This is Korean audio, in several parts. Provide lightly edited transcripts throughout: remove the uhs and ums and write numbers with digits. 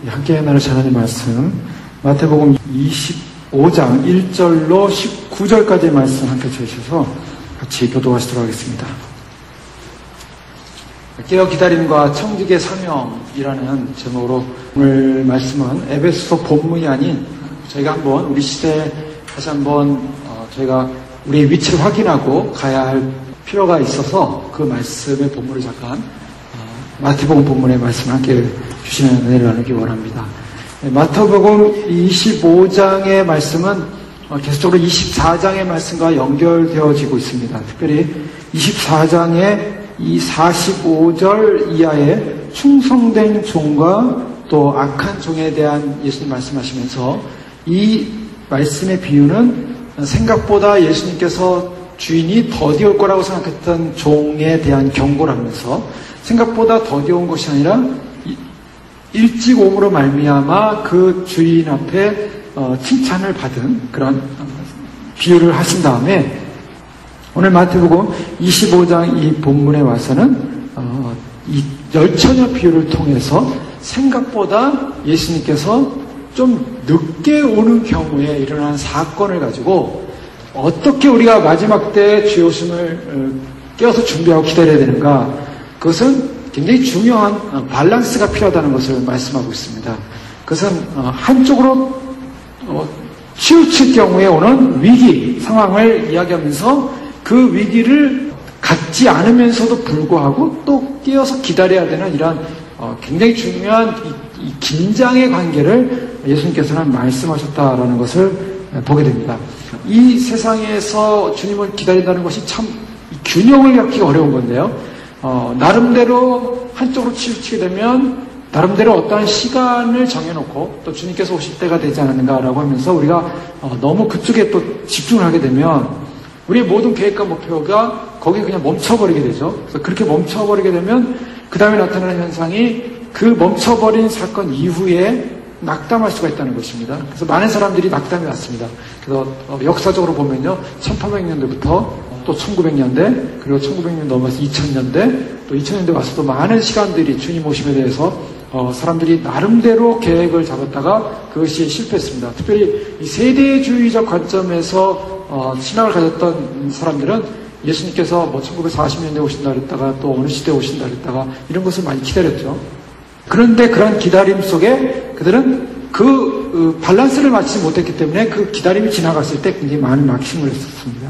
함께 나눌 하나님 말씀 마태복음 25장 1절로 19절까지의 말씀 함께 주셔서 같이 교도하시도록 하겠습니다. 깨어 기다림과 청직의 사명이라는 제목으로 오늘 말씀은 에베소 본문이 아닌 저희가 한번 우리 시대에 다시 한번 저희가 우리의 위치를 확인하고 가야 할 필요가 있어서 그 말씀의 본문을 잠깐 마태복음 본문의 말씀을 함께 주시는 은혜를 나누기 원합니다. 마태복음 25장의 말씀은 계속적으로 24장의 말씀과 연결되어지고 있습니다. 특별히 24장의 이 45절 이하의 충성된 종과 또 악한 종에 대한 예수님 말씀하시면서 이 말씀의 비유는 생각보다 예수님께서 주인이 더디올 거라고 생각했던 종에 대한 경고를 하면서 생각보다 더디온 것이 아니라 일찍 옴으로 말미암아 그 주인 앞에 칭찬을 받은 그런 비유를 하신 다음에 오늘 마태복음 25장 이 본문에 와서는 이 열처녀 비유를 통해서 생각보다 예수님께서 좀 늦게 오는 경우에 일어나는 사건을 가지고 어떻게 우리가 마지막 때 주의 오심을 깨어서 준비하고 기다려야 되는가, 그것은 굉장히 중요한 밸런스가 필요하다는 것을 말씀하고 있습니다. 그것은 한쪽으로 치우칠 경우에 오는 위기 상황을 이야기하면서 그 위기를 갖지 않으면서도 불구하고 또 깨어서 기다려야 되는 이런 굉장히 중요한 이 긴장의 관계를 예수님께서는 말씀하셨다라는 것을 보게 됩니다. 이 세상에서 주님을 기다린다는 것이 참 균형을 잡기가 어려운 건데요. 나름대로 한쪽으로 치우치게 되면 나름대로 어떠한 시간을 정해놓고 또 주님께서 오실 때가 되지 않았는가라고 하면서 우리가 너무 그쪽에 또 집중을 하게 되면 우리의 모든 계획과 목표가 거기에 그냥 멈춰버리게 되죠. 그래서 그렇게 멈춰버리게 되면 그 다음에 나타나는 현상이 그 멈춰버린 사건 이후에 낙담할 수가 있다는 것입니다. 그래서 많은 사람들이 낙담이 왔습니다. 그래서 역사적으로 보면요, 1800년대부터 또 1900년대, 그리고 1900년 넘어서 2000년대, 또 2000년대 와서도 많은 시간들이 주님 오심에 대해서 사람들이 나름대로 계획을 잡았다가 그것이 실패했습니다. 특별히 이 세대주의적 관점에서 신앙을 가졌던 사람들은 예수님께서 뭐 1940년대에 오신다 그랬다가 또 어느 시대에 오신다 그랬다가 이런 것을 많이 기다렸죠. 그런데 그런 기다림 속에 그들은 그 밸런스를 맞추지 못했기 때문에 그 기다림이 지나갔을 때 굉장히 많은 낙심을 했었습니다.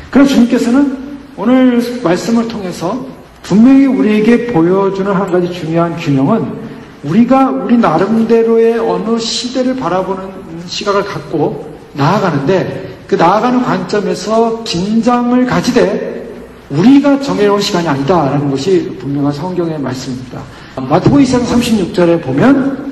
그럼 주님께서는 오늘 말씀을 통해서 분명히 우리에게 보여주는 한 가지 중요한 균형은 우리가 우리 나름대로의 어느 시대를 바라보는 시각을 갖고 나아가는데 그 나아가는 관점에서 긴장을 가지되 우리가 정해놓은 시간이 아니다라는 것이 분명한 성경의 말씀입니다. 마태복음 2장 36절에 보면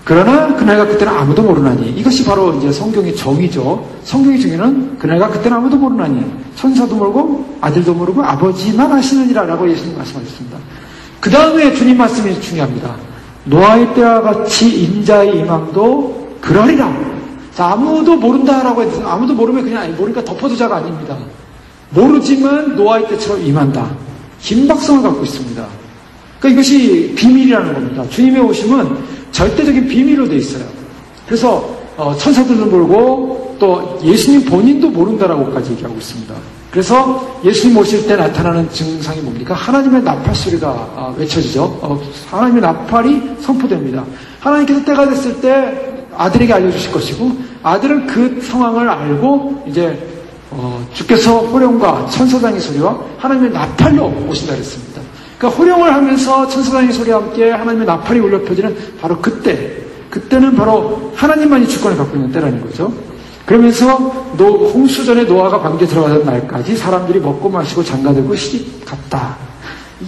그러나 그날과 그때는 아무도 모르나니, 이것이 바로 이제 성경의 정의죠. 성경의 정의는 그날과 그때는 아무도 모르나니 천사도 모르고 아들도 모르고 아버지만 아시느니라 라고 예수님 말씀하셨습니다. 그 다음에 주님 말씀이 중요합니다. 노아의 때와 같이 인자의 임함도 그러리라. 자, 아무도 모른다라고 해서 아무도 모르면 그냥 모르니까 덮어두자가 아닙니다. 모르지만 노아의 때처럼 임한다. 긴박성을 갖고 있습니다. 그러니까 이것이 비밀이라는 겁니다. 주님의 오심은 절대적인 비밀로 되어 있어요. 그래서 천사들도 모르고 또 예수님 본인도 모른다라고까지 얘기하고 있습니다. 그래서 예수님 오실 때 나타나는 증상이 뭡니까? 하나님의 나팔 소리가 외쳐지죠. 하나님의 나팔이 선포됩니다. 하나님께서 때가 됐을 때 아들에게 알려주실 것이고 아들은 그 상황을 알고 이제 주께서 호령과 천사장의 소리와 하나님의 나팔로 오신다 그랬습니다. 그러니까 호령을 하면서 천사장의 소리와 함께 하나님의 나팔이 울려 퍼지는 바로 그때는 바로 하나님만이 주권을 갖고 있는 때라는 거죠. 그러면서 홍수전에 노아가 방주에 들어가던 날까지 사람들이 먹고 마시고 장가들고 시집 갔다.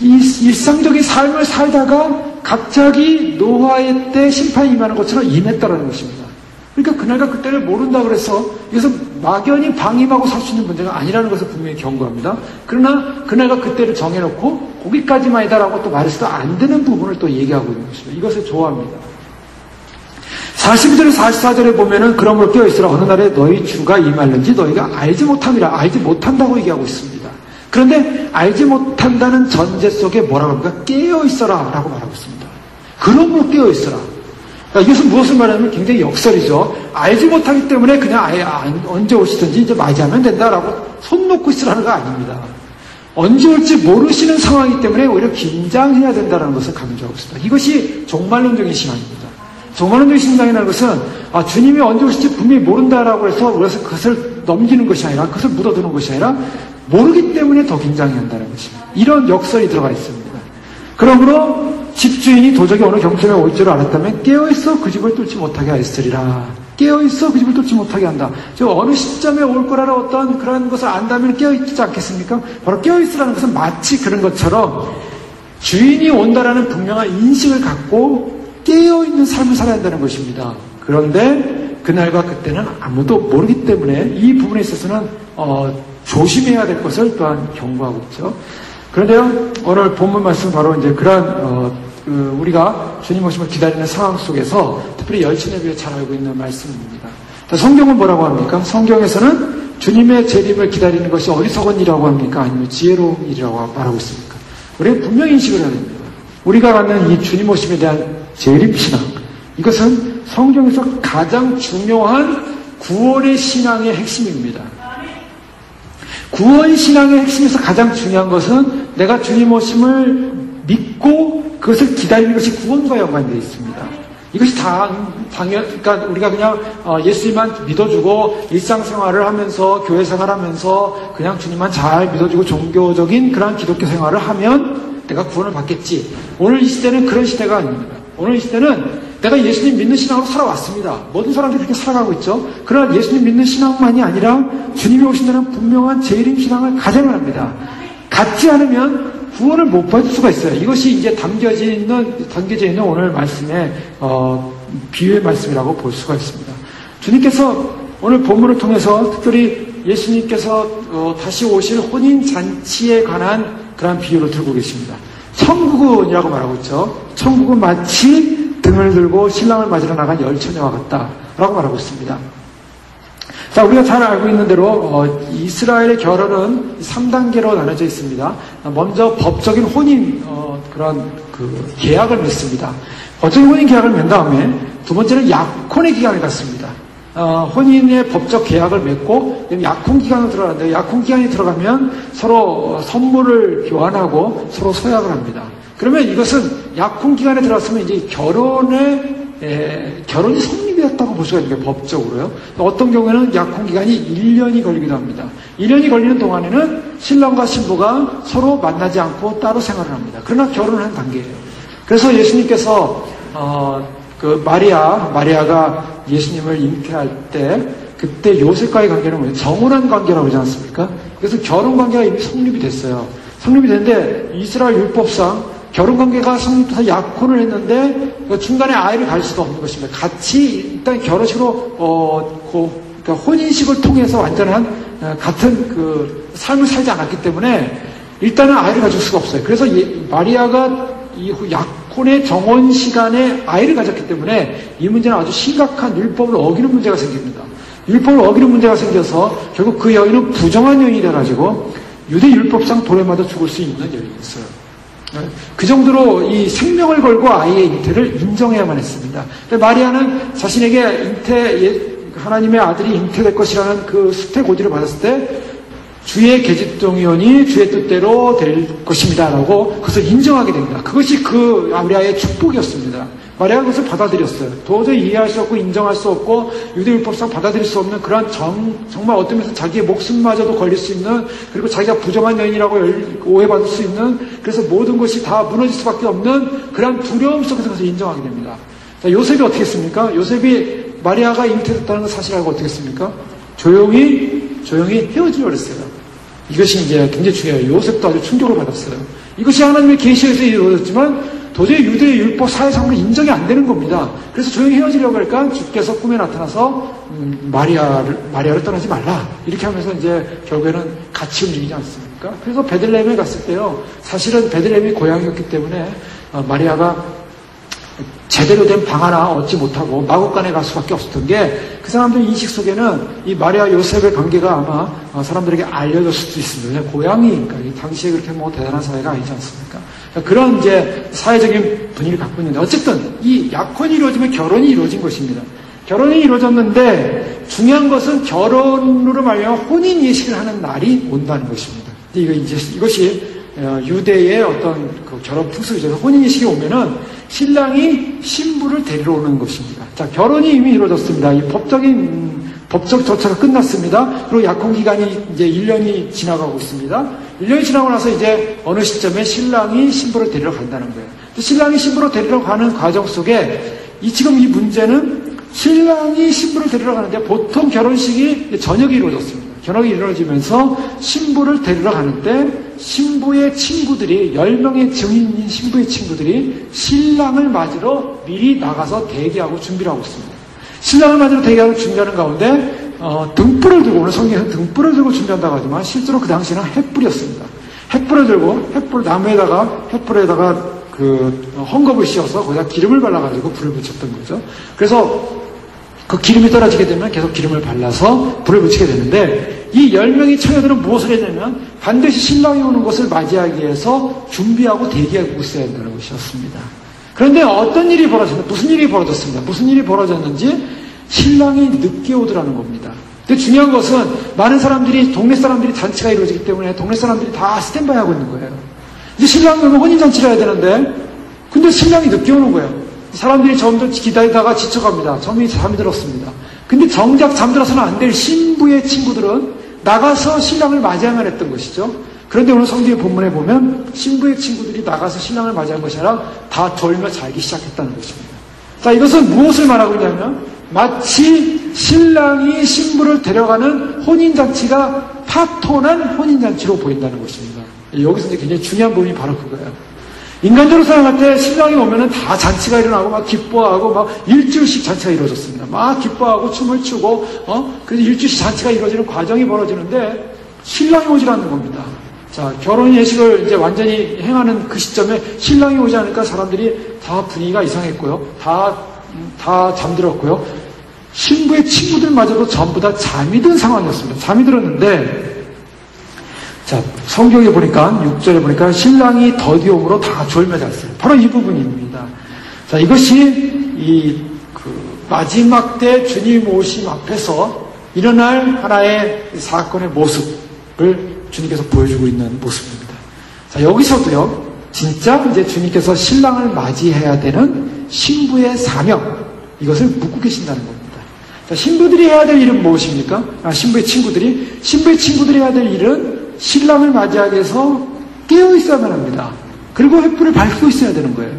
이 일상적인 삶을 살다가 갑자기 노아의 때 심판이 임하는 것처럼 임했다라는 것입니다. 그러니까 그날과 그때를 모른다 그래서 이것은 막연히 방임하고 살 수 있는 문제가 아니라는 것을 분명히 경고합니다. 그러나 그날과 그때를 정해놓고 거기까지만이다라고 또 말해서도 안 되는 부분을 또 얘기하고 있는 것입니다. 이것을 좋아합니다. 42절 44절에 보면은 그러므로 깨어있으라. 어느 날에 너희 주가 임할는지 너희가 알지 못함이라. 알지 못한다고 얘기하고 있습니다. 그런데 알지 못한다는 전제 속에 뭐라고 합니까? 깨어있어라 라고 말하고 있습니다. 그러므로 깨어있어라. 그러니까 이것은 무엇을 말하냐면 굉장히 역설이죠. 알지 못하기 때문에 그냥 아예 언제 오시든지 이제 맞이하면 된다라고 손 놓고 있으라는 거 아닙니다. 언제 올지 모르시는 상황이기 때문에 오히려 긴장해야 된다는 것을 강조하고 있습니다. 이것이 종말론적인 신앙입니다. 종말론적인 신앙이라는 것은 주님이 언제 오실지 분명히 모른다라고 해서 우리가 그것을 넘기는 것이 아니라 그것을 묻어두는 것이 아니라 모르기 때문에 더 긴장해야 한다는 것입니다. 이런 역설이 들어가 있습니다. 그러므로 집주인이 도적이 어느 경점에 올 줄 알았다면 깨어있어 그 집을 뚫지 못하게 하였으리라. 깨어있어 그 집을 뚫지 못하게 한다. 어느 시점에 올 거라는 어떤 그런 것을 안다면 깨어있지 않겠습니까? 바로 깨어있으라는 것은 마치 그런 것처럼 주인이 온다라는 분명한 인식을 갖고 깨어있는 삶을 살아야 한다는 것입니다. 그런데 그날과 그때는 아무도 모르기 때문에 이 부분에 있어서는 조심해야 될 것을 또한 경고하고 있죠. 그런데요, 오늘 본문 말씀 바로 이제 그러한 우리가 주님 오심을 기다리는 상황 속에서 특별히 열신 예배에 잘 알고 있는 말씀입니다. 성경은 뭐라고 합니까? 성경에서는 주님의 재림을 기다리는 것이 어리석은 일이라고 합니까? 아니면 지혜로운 일이라고 말하고 있습니까? 우리는 분명히 인식을 해야 됩니다. 우리가 갖는 이 주님 오심에 대한 재림신앙, 이것은 성경에서 가장 중요한 구원의 신앙의 핵심입니다. 구원 신앙의 핵심에서 가장 중요한 것은 내가 주님 오심을 믿고 그것을 기다리는 것이 구원과 연관되어 있습니다. 이것이 그러니까 우리가 그냥 예수님만 믿어주고 일상생활을 하면서 교회 생활하면서 그냥 주님만 잘 믿어주고 종교적인 그런 기독교 생활을 하면 내가 구원을 받겠지. 오늘 이 시대는 그런 시대가 아닙니다. 오늘 이 시대는 내가 예수님 믿는 신앙으로 살아왔습니다. 모든 사람들이 그렇게 살아가고 있죠. 그러나 예수님 믿는 신앙만이 아니라 주님이 오신다는 분명한 재림 신앙을 가져야 합니다. 갖지 않으면 구원을 못 받을 수가 있어요. 이것이 이제 담겨져 있는 오늘 말씀의 비유의 말씀이라고 볼 수가 있습니다. 주님께서 오늘 본문을 통해서 특별히 예수님께서 다시 오실 혼인 잔치에 관한 그런 비유를 들고 계십니다. 천국은이라고 말하고 있죠. 천국은 마치 등을 들고 신랑을 맞으러 나간 열처녀와 같다라고 말하고 있습니다. 자, 우리가 잘 알고 있는 대로 이스라엘의 결혼은 3단계로 나눠져 있습니다. 먼저 법적인 혼인 그런 계약을 맺습니다. 법적인 혼인 계약을 맺은 다음에 두 번째는 약혼의 기간을 갖습니다. 혼인의 법적 계약을 맺고 약혼 기간으로 들어가는데 약혼 기간이 들어가면 서로 선물을 교환하고 서로 서약을 합니다. 그러면 이것은 약혼 기간에 들어갔으면 이제 결혼이 성립이었다고 볼 수가 있는 게 법적으로요. 어떤 경우에는 약혼 기간이 1년이 걸리기도 합니다. 1년이 걸리는 동안에는 신랑과 신부가 서로 만나지 않고 따로 생활을 합니다. 그러나 결혼을 한 단계예요. 그래서 예수님께서 마리아가 예수님을 잉태할 때 그때 요셉과의 관계는 뭐예요? 정혼한 관계라고 하지 않습니까? 그래서 결혼 관계가 이미 성립이 됐어요. 성립이 됐는데 이스라엘 율법상 결혼관계가 성립돼서 약혼을 했는데 중간에 아이를 가질 수가 없는 것입니다. 같이 일단 결혼식으로 그러니까 혼인식을 통해서 완전한 같은 삶을 살지 않았기 때문에 일단은 아이를 가질 수가 없어요. 그래서 마리아가 이 약혼의 정혼 시간에 아이를 가졌기 때문에 이 문제는 아주 심각한 율법을 어기는 문제가 생깁니다. 율법을 어기는 문제가 생겨서 결국 그 여인은 부정한 여인이 돼가지고 유대 율법상 돌에 맞아 죽을 수 있는 여인이었어요. 그 정도로 이 생명을 걸고 아이의 잉태를 인정해야만 했습니다. 마리아는 자신에게 하나님의 아들이 잉태될 것이라는 그 수태고지를 받았을 때 주의 계집종이오니 주의 뜻대로 될 것입니다라고 그것을 인정하게 됩니다. 그것이 마리아의 축복이었습니다. 마리아가 그것을 받아들였어요. 도저히 이해할 수 없고 인정할 수 없고 유대율법상 받아들일 수 없는 그런 정말 어떤 면에서 자기의 목숨마저도 걸릴 수 있는 그리고 자기가 부정한 여인이라고 오해받을 수 있는 그래서 모든 것이 다 무너질 수밖에 없는 그런 두려움 속에서 그것을 인정하게 됩니다. 자, 요셉이 어떻게 했습니까? 요셉이 마리아가 잉태됐다는 걸 사실 알고 어떻게 했습니까? 조용히 헤어지려고 했어요. 이것이 이제 굉장히 중요해요. 요셉도 아주 충격을 받았어요. 이것이 하나님의 계시에서 이루어졌지만 도저히 유대의 율법 사회상으로 인정이 안 되는 겁니다. 그래서 조용히 헤어지려고 하니까 주께서 꿈에 나타나서 마리아를 떠나지 말라 이렇게 하면서 이제 결국에는 같이 움직이지 않습니까? 그래서 베들레헴에 갔을 때요. 사실은 베들레헴이 고향이었기 때문에 마리아가 제대로 된 방 하나 얻지 못하고 마국간에 갈 수밖에 없었던 게 그 사람들 인식 속에는 이 마리아 요셉의 관계가 아마 사람들에게 알려졌을 수도 있습니다. 고향이니까 당시에 그렇게 대단한 사회가 아니지 않습니까? 그런 이제 사회적인 분위기를 갖고 있는데, 어쨌든 이 약혼이 이루어지면 결혼이 이루어진 것입니다. 결혼이 이루어졌는데 중요한 것은 결혼으로 말미암아 혼인 예식을 하는 날이 온다는 것입니다. 이것이 유대의 어떤 그 결혼 풍습이죠. 혼인 예식이 오면은 신랑이 신부를 데리러 오는 것입니다. 자, 결혼이 이미 이루어졌습니다. 이 법적 절차가 끝났습니다. 그리고 약혼 기간이 이제 1년이 지나가고 있습니다. 1년이 지나고 나서 이제 어느 시점에 신랑이 신부를 데리러 간다는 거예요. 신랑이 신부를 데리러 가는 과정 속에 지금 이 문제는 신랑이 신부를 데리러 가는데, 보통 결혼식이 저녁에 이루어졌습니다. 저녁에 이루어지면서 신부를 데리러 가는데 신부의 친구들이, 10명의 증인인 신부의 친구들이 신랑을 맞으러 미리 나가서 대기하고 준비를 하고 있습니다. 신랑을 맞으러 대기하고 준비하는 가운데 등불을 들고, 오늘 성경에서 등불을 들고 준비한다고 하지만 실제로 그 당시에는 횃불이었습니다. 횃불을 들고 나무에다가 횃불에다가 헝겊을 씌워서 거기다 기름을 발라가지고 불을 붙였던 거죠. 그래서 그 기름이 떨어지게 되면 계속 기름을 발라서 불을 붙이게 되는데, 이 10명의 처녀들은 무엇을 했냐면 반드시 신랑이 오는 것을 맞이하기 위해서 준비하고 대기하고 있어야 한다는 것이었습니다. 그런데 어떤 일이 벌어졌나? 무슨 일이 벌어졌습니다. 무슨 일이 벌어졌는지 신랑이 늦게 오더라는 겁니다. 근데 중요한 것은 동네 사람들이 잔치가 이루어지기 때문에 동네 사람들이 다 스탠바이 하고 있는 거예요. 이제 신랑이 오면 혼인잔치를 해야 되는데, 근데 신랑이 늦게 오는 거예요. 사람들이 점점 기다리다가 지쳐갑니다. 잠이 들었습니다. 근데 정작 잠들어서는 안 될 신부의 친구들은 나가서 신랑을 맞이하면 했던 것이죠. 그런데 오늘 성경의 본문에 보면 신부의 친구들이 나가서 신랑을 맞이한 것이 아니라 다 졸며 자기 시작했다는 것입니다. 자, 이것은 무엇을 말하고 있냐면 마치 신랑이 신부를 데려가는 혼인잔치가 파토난 혼인잔치로 보인다는 것입니다. 여기서 이제 굉장히 중요한 부분이 바로 그거예요. 인간적으로 생각할 때 신랑이 오면은 다 잔치가 일어나고 막 기뻐하고 막 일주일씩 잔치가 이루어졌습니다. 막 기뻐하고 춤을 추고, 그래서 일주일씩 잔치가 이루어지는 과정이 벌어지는데 신랑이 오질 않는 겁니다. 자, 결혼 예식을 이제 완전히 행하는 그 시점에 신랑이 오지 않으니까 사람들이 다 분위기가 이상했고요. 다 잠들었고요. 신부의 친구들마저도 전부 다 잠이 든 상황이었습니다. 잠이 들었는데, 자, 성경에 보니까, 6절에 보니까 신랑이 더디움으로 다 졸며 잤어요. 바로 이 부분입니다. 자, 이것이 마지막 때 주님 오심 앞에서 일어날 하나의 사건의 모습을 주님께서 보여주고 있는 모습입니다. 자, 여기서도요, 진짜 이제 주님께서 신랑을 맞이해야 되는 신부의 사명, 이것을 묻고 계신다는 겁니다. 자, 신부들이 해야 될 일은 무엇입니까? 신부의 친구들이 해야 될 일은 신랑을 맞이하기 위해서 깨어 있어야만 합니다. 그리고 횃불을 밝히고 있어야 되는 거예요.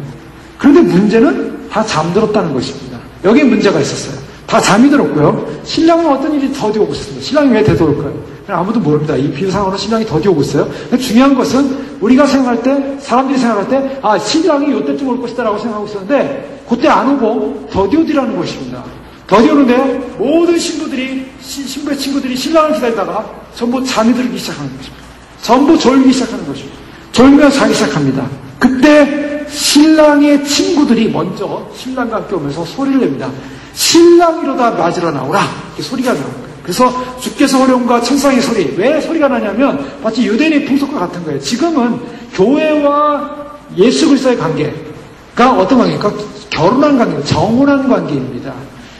그런데 문제는 다 잠들었다는 것입니다. 여기에 문제가 있었어요. 다 잠이 들었고요. 신랑은 어떤 일이 더디오고 있습니다. 신랑이 왜 되돌까요? 아무도 모릅니다. 이 비유상으로 신랑이 더디오고 있어요. 중요한 것은 우리가 생각할 때, 사람들이 생각할 때, 신랑이 이때쯤 올 것이다라고 생각하고 있었는데 그때 안 오고 더디오더라는 것입니다. 더디오는데 모든 신부의 친구들이 신랑을 기다리다가 전부 잠이 들기 시작하는 것입니다. 전부 졸기 시작하는 것입니다. 졸며 자기 시작합니다. 그때 신랑의 친구들이 먼저 신랑과 함께 오면서 소리를 냅니다. 신랑이로다 맞으러 나오라. 이렇게 소리가 나오는 거예요. 그래서 주께서 호령과 천상의 소리. 왜 소리가 나냐면 마치 유대인의 풍속과 같은 거예요. 지금은 교회와 예수 그리스도의 관계가 어떤 관계입니까? 결혼한 관계입니다. 정혼한 관계입니다.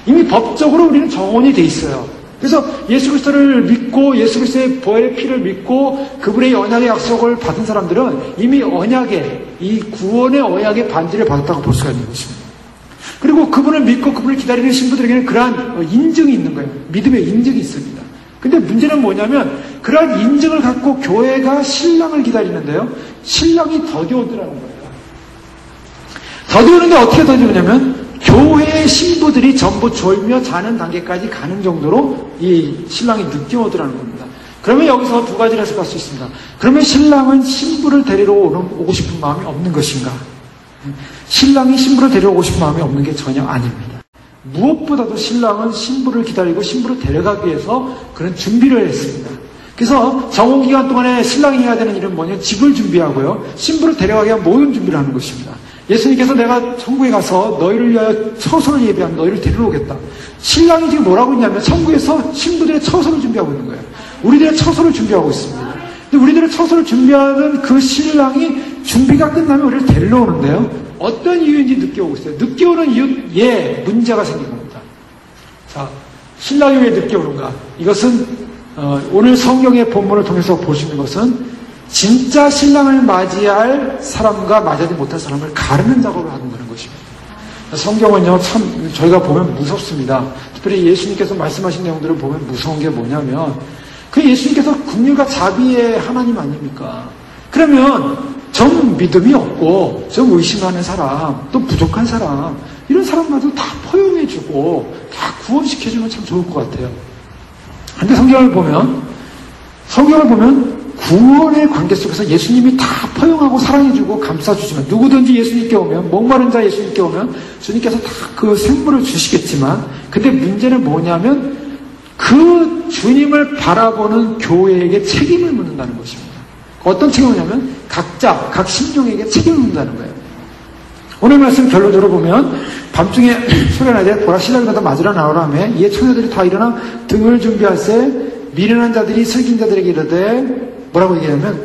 이미 법적으로 우리는 정혼이 돼 있어요. 그래서 예수 그리스도를 믿고 예수 그리스도의 보혈의 피를 믿고 그분의 언약의 약속을 받은 사람들은 이미 이 구원의 언약의 반지를 받았다고 볼 수가 있는 것입니다. 그리고 그분을 믿고 그분을 기다리는 신부들에게는 그러한 인증이 있는 거예요. 믿음의 인증이 있습니다. 근데 문제는 뭐냐면 그러한 인증을 갖고 교회가 신랑을 기다리는데요. 신랑이 더디오더라는 거예요. 더디오는데 어떻게 더디오냐면 교회의 신부들이 전부 졸며 자는 단계까지 가는 정도로 이 신랑이 늦게 오더라는 겁니다. 그러면 여기서 두 가지를 해석할 수 있습니다. 그러면 신랑은 신부를 데리러 오고 싶은 마음이 없는 것인가? 신랑이 신부를 데려오고 싶은 마음이 없는 게 전혀 아닙니다. 무엇보다도 신랑은 신부를 기다리고 신부를 데려가기 위해서 그런 준비를 했습니다. 그래서 정혼기간 동안에 신랑이 해야 되는 일은 뭐냐면 집을 준비하고요. 신부를 데려가기 위한 모든 준비를 하는 것입니다. 예수님께서 내가 천국에 가서 너희를 위하여 처소를 예비하면 너희를 데리러 오겠다. 신랑이 지금 뭐라고 있냐면 천국에서 신부들의 처소를 준비하고 있는 거예요. 우리들의 처소를 준비하고 있습니다. 근데 우리들의 처소를 준비하는 그 신랑이 준비가 끝나면 우리를 데리러 오는데요. 어떤 이유인지 늦게 오고 있어요. 늦게 오는 이유에 문제가 생긴 겁니다. 자, 신랑이 왜 늦게 오는가? 이것은 오늘 성경의 본문을 통해서 볼 수 있는 것은 진짜 신랑을 맞이할 사람과 맞이하지 못할 사람을 가르는 작업을 하는 것입니다. 성경은요, 참 저희가 보면 무섭습니다. 특별히 예수님께서 말씀하신 내용들을 보면 무서운 게 뭐냐면 그 예수님께서 긍휼과 자비의 하나님 아닙니까? 그러면 좀 믿음이 없고 좀 의심하는 사람, 또 부족한 사람, 이런 사람마저 다 포용해주고 다 구원시켜주면 참 좋을 것 같아요. 근데 성경을 보면 구원의 관계 속에서 예수님이 다 포용하고 사랑해주고 감싸주지만, 누구든지 예수님께 오면, 목마른 자 예수님께 오면 주님께서 다 그 생물을 주시겠지만, 근데 문제는 뭐냐면 그 주님을 바라보는 교회에게 책임을 묻는다는 것입니다. 어떤 책임이냐면 각 신종에게 책임을 묻는다는 거예요. 오늘 말씀 결론적으로 보면 밤중에 소리가 나되 보라 신랑이 나다 맞으러 나오라 하며 이에 처녀들이 다 일어나 등을 준비할세 미련한 자들이 슬긴 자들에게 이르되, 뭐라고 얘기하냐면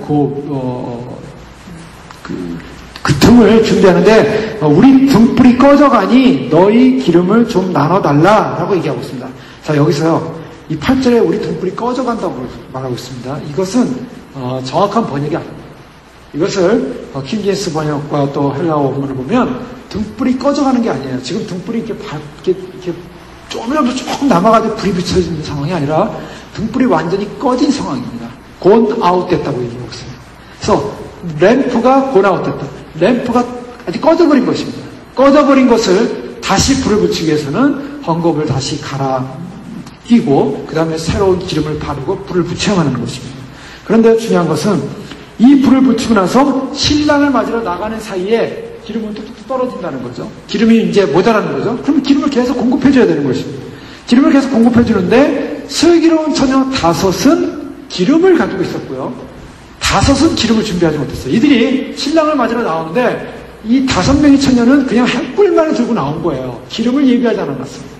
그 등을 준비하는데 우리 등불이 꺼져가니 너희 기름을 좀 나눠달라라고 얘기하고 있습니다. 자, 여기서요 이 8절에 우리 등불이 꺼져간다고 말하고 있습니다. 이것은 정확한 번역이 아닙니다. 이것을 킹제임스 번역과 또 헬라어 원문을 보면 등불이 꺼져가는 게 아니에요. 지금 등불이 이렇게 조금이라도 조금 남아가지고 불이 비춰지는 상황이 아니라 등불이 완전히 꺼진 상황입니다. 곤 아웃 됐다고 얘기하고 있어요. 그래서 램프가 곤 아웃 됐다. 램프가 아직 꺼져버린 것입니다. 꺼져버린 것을 다시 불을 붙이기 위해서는 헝겊을 다시 갈아 끼고 그 다음에 새로운 기름을 바르고 불을 붙여야만 하는 것입니다. 그런데 중요한 것은 이 불을 붙이고 나서 신랑을 맞으러 나가는 사이에 기름은 뚝뚝 떨어진다는 거죠. 기름이 이제 모자라는 거죠. 그럼 기름을 계속 공급해줘야 되는 것입니다. 기름을 계속 공급해주는데 슬기로운 처녀 5은 기름을 가지고 있었고요. 5은 기름을 준비하지 못했어요. 이들이 신랑을 맞으러 나오는데 이 5명의 처녀는 그냥 햇불만을 들고 나온 거예요. 기름을 예비하지 않았습니다.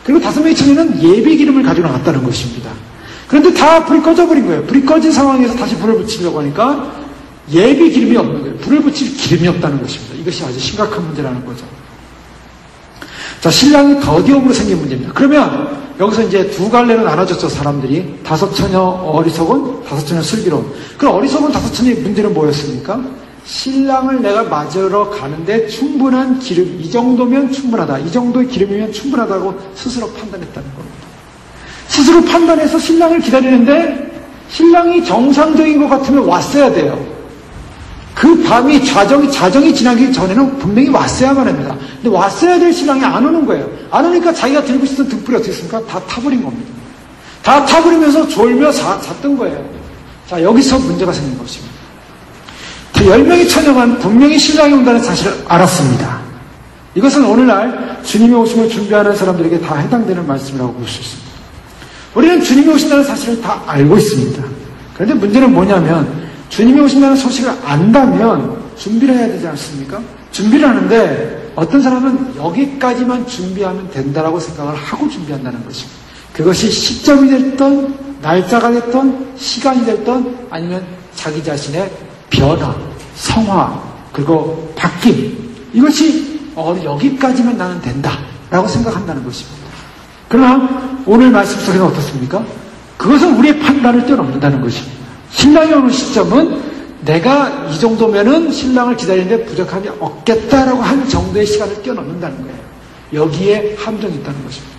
그리고 5명의 처녀는 예비 기름을 가지고 나왔다는 것입니다. 그런데 다 불이 꺼져버린 거예요. 불이 꺼진 상황에서 다시 불을 붙이려고 하니까 예비 기름이 없는 거예요. 불을 붙일 기름이 없다는 것입니다. 이것이 아주 심각한 문제라는 거죠. 자, 신랑이 더디움으로 생긴 문제입니다. 그러면 여기서 이제 두 갈래로 나눠졌죠, 사람들이. 5처녀 어리석은, 5처녀 슬기로운. 그 어리석은 5처녀의 문제는 뭐였습니까? 신랑을 내가 맞으러 가는데 충분한 기름, 이 정도면 충분하다. 이 정도의 기름이면 충분하다고 스스로 판단했다는 겁니다. 스스로 판단해서 신랑을 기다리는데 신랑이 정상적인 것 같으면 왔어야 돼요. 그 밤이 자정이 지나기 전에는 분명히 왔어야만 합니다. 근데 왔어야 될 신랑이 안 오는 거예요. 안 오니까 자기가 들고 있었던 등불이 어떻게 했습니까? 다 타버린 겁니다. 다 타버리면서 졸며 잤던 거예요. 자, 여기서 문제가 생긴 것입니다. 10명의 처녀만 분명히 신랑이 온다는 사실을 알았습니다. 이것은 오늘날 주님이 오심을 준비하는 사람들에게 다 해당되는 말씀이라고 볼 수 있습니다. 우리는 주님이 오신다는 사실을 다 알고 있습니다. 그런데 문제는 뭐냐면 주님이 오신다는 소식을 안다면 준비를 해야 되지 않습니까? 준비를 하는데 어떤 사람은 여기까지만 준비하면 된다라고 생각을 하고 준비한다는 것입니다. 그것이 시점이 됐던 날짜가 됐던 시간이 됐던 아니면 자기 자신의 변화, 성화, 그리고 바뀜, 이것이 여기까지만 나는 된다라고 생각한다는 것입니다. 그러나 오늘 말씀 속에는 어떻습니까? 그것은 우리의 판단을 뛰어넘는다는 것입니다. 신랑이 오는 시점은 내가 이 정도면은 신랑을 기다리는데 부족함이 없겠다라고 한 정도의 시간을 뛰어넘는다는 거예요. 여기에 함정이 있다는 것입니다.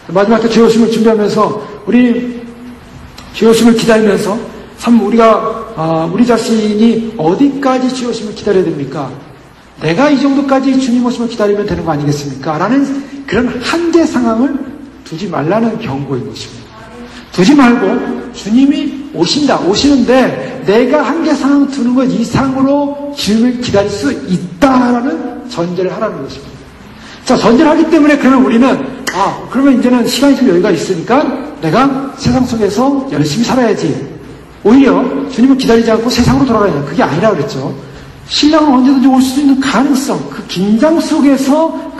마지막 때 주의 오심을 준비하면서 우리 주의 오심을 기다리면서 참 우리 자신이 어디까지 주의 오심을 기다려야 됩니까? 내가 이 정도까지 주님 오심을 기다리면 되는 거 아니겠습니까? 라는 그런 한계 상황을 두지 말라는 경고인 것입니다. 두지 말고 주님이 오시는데 내가 한계 상황 두는 것 이상으로 주님을 기다릴 수 있다라는 전제를 하라는 것입니다. 자, 전제를 하기 때문에 그러면 우리는 그러면 이제는 시간이 좀 여유가 있으니까 내가 세상 속에서 열심히 살아야지. 오히려 주님을 기다리지 않고 세상으로 돌아가야 그게 아니라 그랬죠. 신랑은 언제든지 올 수 있는 가능성, 그 긴장 속에서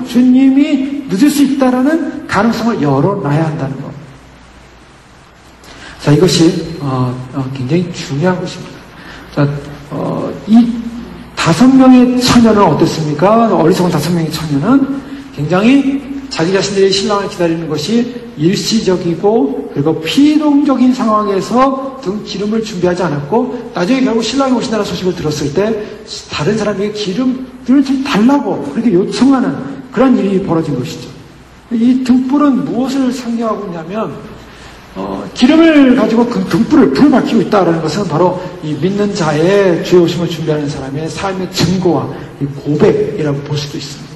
주님이 늦을 수 있다라는 가능성을 열어놔야 한다는 것. 자, 이것이 굉장히 중요한 것입니다. 자, 이 5명의 처녀는 어땠습니까? 어리석은 5명의 처녀는 굉장히 자기 자신들이 신랑을 기다리는 것이 일시적이고 그리고 피동적인 상황에서 등 기름을 준비하지 않았고 나중에 결국 신랑이 오신다는 소식을 들었을 때 다른 사람에게 기름을 좀 달라고 그렇게 요청하는 그런 일이 벌어진 것이죠. 이 등불은 무엇을 상징하고 있냐면 기름을 가지고 그 등불을 불을 밝히고 있다는 것은 바로 이 믿는 자의 주의 오심을 준비하는 사람의 삶의 증거와 이 고백이라고 볼 수도 있습니다.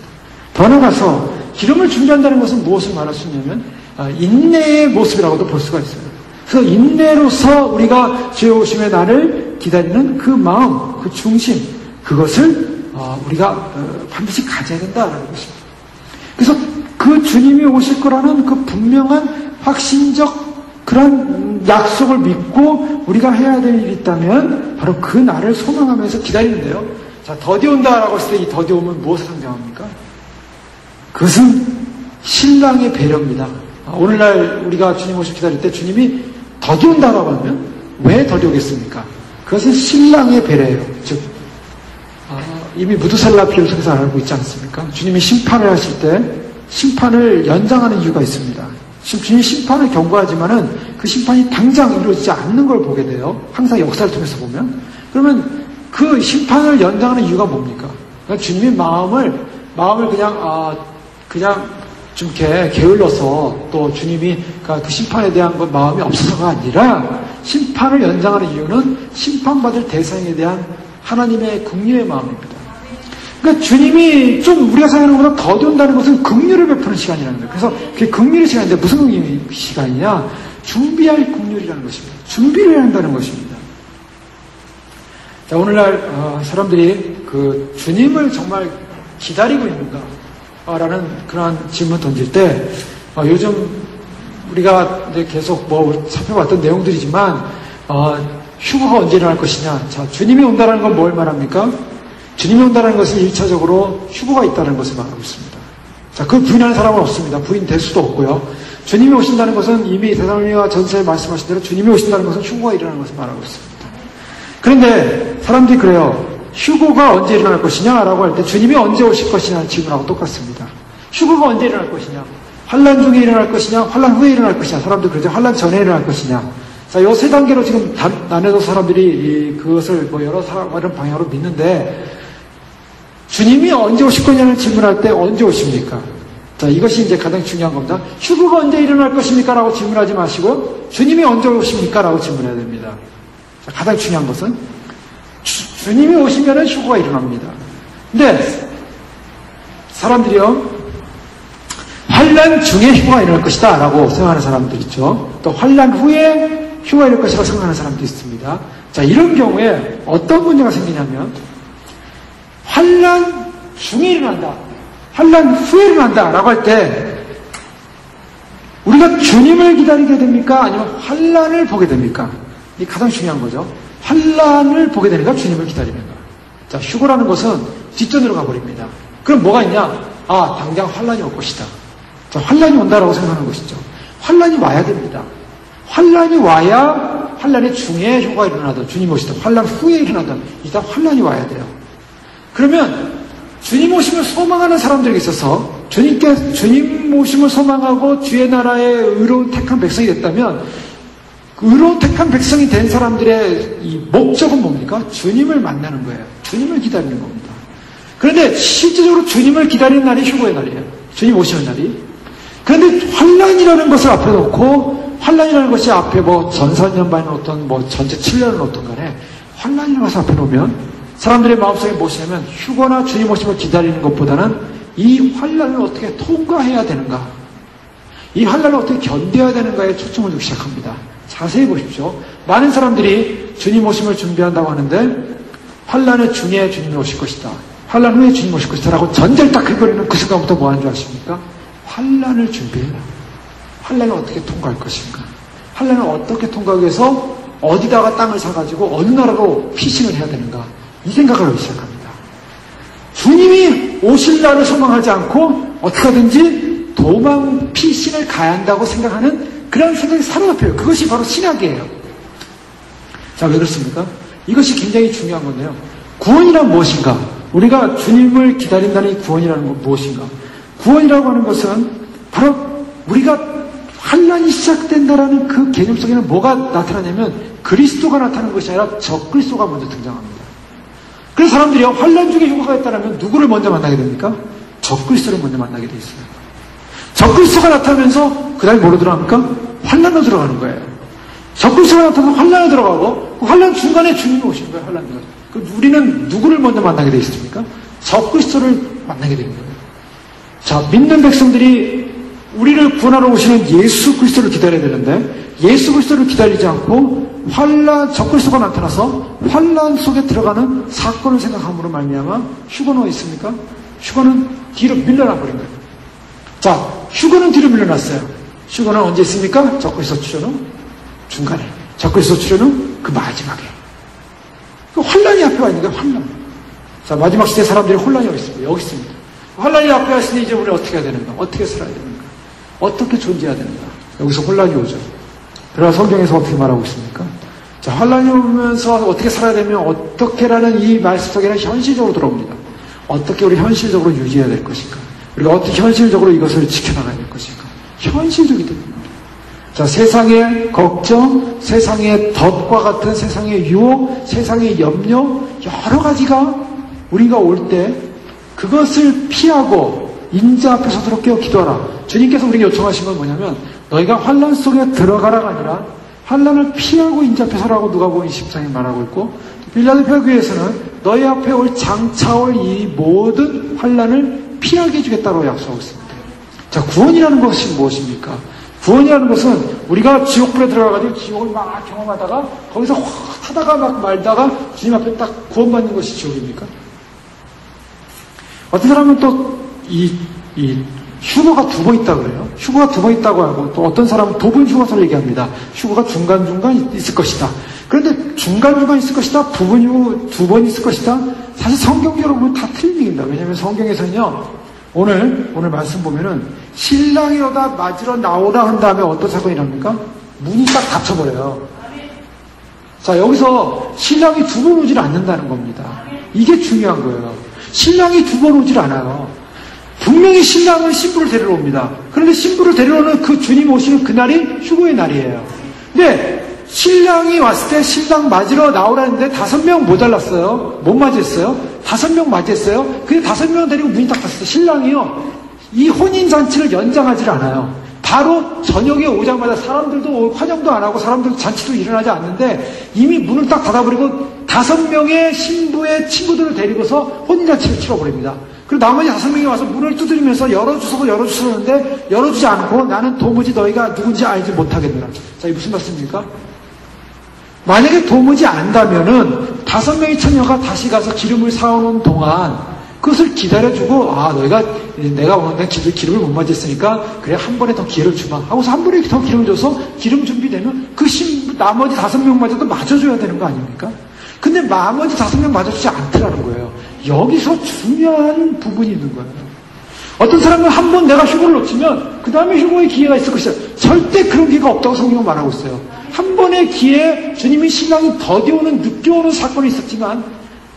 더 나아가서 기름을 준비한다는 것은 무엇을 말할 수 있냐면 인내의 모습이라고도 볼 수가 있어요. 그래서 인내로서 우리가 주의 오심의 날을 기다리는 그 마음, 그 중심, 그것을 우리가 반드시 가져야 된다라는 것입니다. 그래서 그 주님이 오실 거라는 그 분명한 확신적 그런 약속을 믿고 우리가 해야 될 일이 있다면 바로 그 날을 소망하면서 기다리는데요. 자, 더디 온다라고 했을 때 이 더디 오면 무엇을 상징합니까? 그것은 신랑의 배려입니다. 오늘날 우리가 주님 오실 기다릴 때 주님이 더디 온다라고 하면 왜 더디 오겠습니까? 그것은 신랑의 배려예요. 즉 이미 무드살라 피를 통해서 알고 있지 않습니까? 주님이 심판을 하실 때 심판을 연장하는 이유가 있습니다. 주님이 심판을 경고하지만은 그 심판이 당장 이루어지지 않는 걸 보게 돼요. 항상 역사를 통해서 보면. 그러면 그 심판을 연장하는 이유가 뭡니까? 그러니까 주님이 마음을 그냥 좀 이렇게 게을러서 또 주님이 그 심판에 대한 마음이 없어서가 아니라 심판을 연장하는 이유는 심판받을 대상에 대한 하나님의 긍휼의 마음입니다. 그러니까 주님이 좀 우리가 생각하는 것보다 더디 온다는 것은 긍휼을 베푸는 시간이라는 거예요. 그래서 그게 긍휼의 시간인데 무슨 긍휼의 시간이냐? 준비할 긍휼이라는 것입니다. 준비를 해야 한다는 것입니다. 자, 오늘날 사람들이 그 주님을 정말 기다리고 있는가? 라는 그러한 질문 던질 때 요즘 우리가 계속 살펴봤던 내용들이지만 휴거가 언제 일어날 것이냐. 자, 주님이 온다는 건 뭘 말합니까? 주님이 온다는 것은 1차적으로 휴거가 있다는 것을 말하고 있습니다. 자, 그 부인하는 사람은 없습니다. 부인될 수도 없고요. 주님이 오신다는 것은 이미 데살로니가 전서에 말씀하신 대로 주님이 오신다는 것은 휴거가 일어나는 것을 말하고 있습니다. 그런데 사람들이 그래요. 휴거가 언제 일어날 것이냐라고 할 때 주님이 언제 오실 것이냐는 질문하고 똑같습니다. 휴거가 언제 일어날 것이냐? 환난 중에 일어날 것이냐? 환난 후에 일어날 것이냐? 사람들 그러죠. 환난 전에 일어날 것이냐? 자, 요 세 단계로 지금 나눠서 사람들이 그것을 여러 방향으로 믿는데 주님이 언제 오실 거냐는 질문할 때 언제 오십니까? 자, 이것이 이제 가장 중요한 겁니다. 휴거가 언제 일어날 것입니까? 라고 질문하지 마시고 주님이 언제 오십니까? 라고 질문해야 됩니다. 자, 가장 중요한 것은 주님이 오시면은 휴거가 일어납니다. 근데 사람들이요, 환난 중에 휴거가 일어날 것이다 라고 생각하는 사람들 있죠. 또 환난 후에 휴거가 일어날 것이라고 생각하는 사람도 있습니다. 자, 이런 경우에 어떤 문제가 생기냐면 환난 중에 일어난다, 환난 후에 일어난다 라고 할 때 우리가 주님을 기다리게 됩니까? 아니면 환난을 보게 됩니까? 이게 가장 중요한 거죠. 환난을 보게 되는가, 주님을 기다리는가. 자, 휴거라는 것은 뒷전으로 가버립니다. 그럼 뭐가 있냐? 당장 환난이 올 것이다. 자, 환난이 온다라고 생각하는 것이죠. 환난이 와야 됩니다. 환난이 와야 환난의 중에 휴거가 일어나든 주님 오시든 환난 후에 일어나든 일단 환난이 와야 돼요. 그러면 주님 오심을 소망하는 사람들에게 있어서 주님 오심을 소망하고 주의 나라의 의로운 택한 백성이 됐다면 의로운 택한 백성이 된 사람들의 이 목적은 뭡니까? 주님을 만나는 거예요. 주님을 기다리는 겁니다. 그런데 실질적으로 주님을 기다리는 날이 휴거의 날이에요. 주님 오시는 날이. 그런데 환난이라는 것을 앞에 놓고 환난이라는 것이 앞에 전산년반에 어떤 전체 7년을 놓던 간에 환난이라는 것을 앞에 놓으면 사람들의 마음속에 무엇이냐면 휴거나 주님 오심을 기다리는 것보다는 이 환난을 어떻게 통과해야 되는가, 이 환난을 어떻게 견뎌야 되는가에 초점을 두기 시작합니다. 자세히 보십시오. 많은 사람들이 주님 오심을 준비한다고 하는데 환난의 중에 주님이 오실 것이다, 환난 후에 주님 오실 것이다 라고 전제를 딱 긁어내는 그 순간부터 뭐 하는 줄 아십니까? 환난을 준비해라. 환난을 어떻게 통과할 것인가, 환난을 어떻게 통과하기 위해서 어디다가 땅을 사가지고 어느 나라로 피신을 해야 되는가, 이 생각을 하기 시작합니다. 주님이 오실 날을 소망하지 않고 어떻게든지 도망 피신을 가야 한다고 생각하는 그런 생각이 사로잡혀요. 그것이 바로 신학이에요. 자, 왜 그렇습니까? 이것이 굉장히 중요한 건데요. 구원이란 무엇인가? 우리가 주님을 기다린다는 이 구원이라는 건 무엇인가? 구원이라고 하는 것은 바로 우리가 환난이 시작된다라는 그 개념 속에는 뭐가 나타나냐면 그리스도가 나타나는 것이 아니라 적그리스도가 먼저 등장합니다. 그래서 사람들이요, 환난 중에 휴가가 있다면 누구를 먼저 만나게 됩니까? 적그리스도를 먼저 만나게 돼 있어요. 적그리스도가 나타나면서 그 다음에 뭐로 들어갑니까? 환난으로 들어가는 거예요. 적그리스도가 나타나서 환난에 들어가고 그 환난 중간에 주님이 오신 거예요. 환난 중간에. 우리는 누구를 먼저 만나게 돼 있습니까? 적그리스도를 만나게 되는 거예요. 자, 믿는 백성들이 우리를 구원하러 오시는 예수 그리스도를 기다려야 되는데 예수 그리스도를 기다리지 않고 적그리스도가 나타나서 환난 속에 들어가는 사건을 생각함으로 말미암아 휴거는 어디 있습니까? 휴거는 뒤로 밀려나 버린 거예요. 자, 휴거는 뒤로 밀려났어요. 휴거는 언제 있습니까? 적그리스도 출현은 중간에, 적그리스도 출현은 그 마지막에. 그 환난이 앞에 와 있는 거예요. 환난. 자, 마지막 시대 사람들이 혼란이 어디 있습니까? 여기 있습니다. 환난이 앞에 와 있으니 이제 우리 어떻게 해야 되는가? 어떻게 살아야 되는가? 어떻게 존재해야 되는가? 여기서 혼란이 오죠. 그러나 성경에서 어떻게 말하고 있습니까? 자, 환란이 오면서 어떻게 살아야 되면 어떻게라는 이 말씀 속에는 현실적으로 들어옵니다. 어떻게 우리 현실적으로 유지해야 될 것인가? 우리가 어떻게 현실적으로 이것을 지켜나가야 될 것인가? 현실적이 됩니다. 자, 세상의 걱정, 세상의 덫과 같은 세상의 유혹, 세상의 염려, 여러 가지가 우리가 올 때 그것을 피하고 인자 앞에 서도록 깨어 기도하라. 주님께서 우리에게 요청하신 건 뭐냐면 너희가 환난 속에 들어가라가 아니라 환난을 피하고 인자 앞에 서라고 누가복음 20장에 말하고 있고 빌라델피아 교회에서는 너희 앞에 올 장차올 이 모든 환난을 피하게 해주겠다고 약속하고 있습니다. 자, 구원이라는 것이 무엇입니까? 구원이라는 것은 우리가 지옥불에 들어가가지고 지옥을 막 경험하다가 거기서 확 하다가 막 말다가 주님 앞에 딱 구원받는 것이 지옥입니까? 어떤 사람은 또 휴거가 두 번 있다고 그래요. 휴거가 두 번 있다고 하고 또 어떤 사람은 부분 휴거서를 얘기합니다. 휴거가 중간중간 있을 것이다. 그런데 중간중간 있을 것이다. 부분 휴거 두 번 있을 것이다. 사실 성경적으로 보면 다 틀린 얘기입니다. 왜냐하면 성경에서는요. 오늘 말씀 보면은 신랑이로다 맞으러 나오라 한 다음에 어떤 사건이 납니까? 문이 딱 닫혀버려요. 자, 여기서 신랑이 두 번 오질 않는다는 겁니다. 이게 중요한 거예요. 신랑이 두 번 오질 않아요. 분명히 신랑은 신부를 데리러 옵니다. 그런데 신부를 데리러 오는 그 주님 오시는 그날이 휴거의 날이에요. 근데 신랑이 왔을 때 신랑 맞으러 나오라는데 5명 모자랐어요. 못 맞았어요. 5명 맞았어요. 근데 5명 데리고 문이 딱 닫혔어요. 신랑이요. 이 혼인잔치를 연장하지 않아요. 바로 저녁에 오자마자 사람들도 화장도 안 하고 사람들 잔치도 일어나지 않는데 이미 문을 딱 닫아버리고 5명의 신부의 친구들을 데리고서 혼인잔치를 치러버립니다. 그리고 나머지 5명이 와서 문을 두드리면서 열어주는데 열어주지 않고 나는 도무지 너희가 누군지 알지 못하겠노라. 자, 이게 무슨 말씀입니까? 만약에 도무지 안다면은 5명의 처녀가 다시 가서 기름을 사오는 동안 그것을 기다려주고 내가 오는데 기름을 못 맞았으니까 그래 한 번에 더 기회를 주마 하고서 한 번에 더 기름을 줘서 기름 준비되면 그 나머지 5명마저도 맞아줘야 되는 거 아닙니까? 근데 나머지 5명 맞아주지 않더라는 거예요. 여기서 중요한 부분이 있는 거예요. 어떤 사람은 한 번 내가 휴거를 놓치면 그 다음에 휴거의 기회가 있을 것이다. 절대 그런 기회가 없다고 성경은 말하고 있어요. 한 번의 기회에 주님이 신랑이 더디 오는 늦게 오는 사건이 있었지만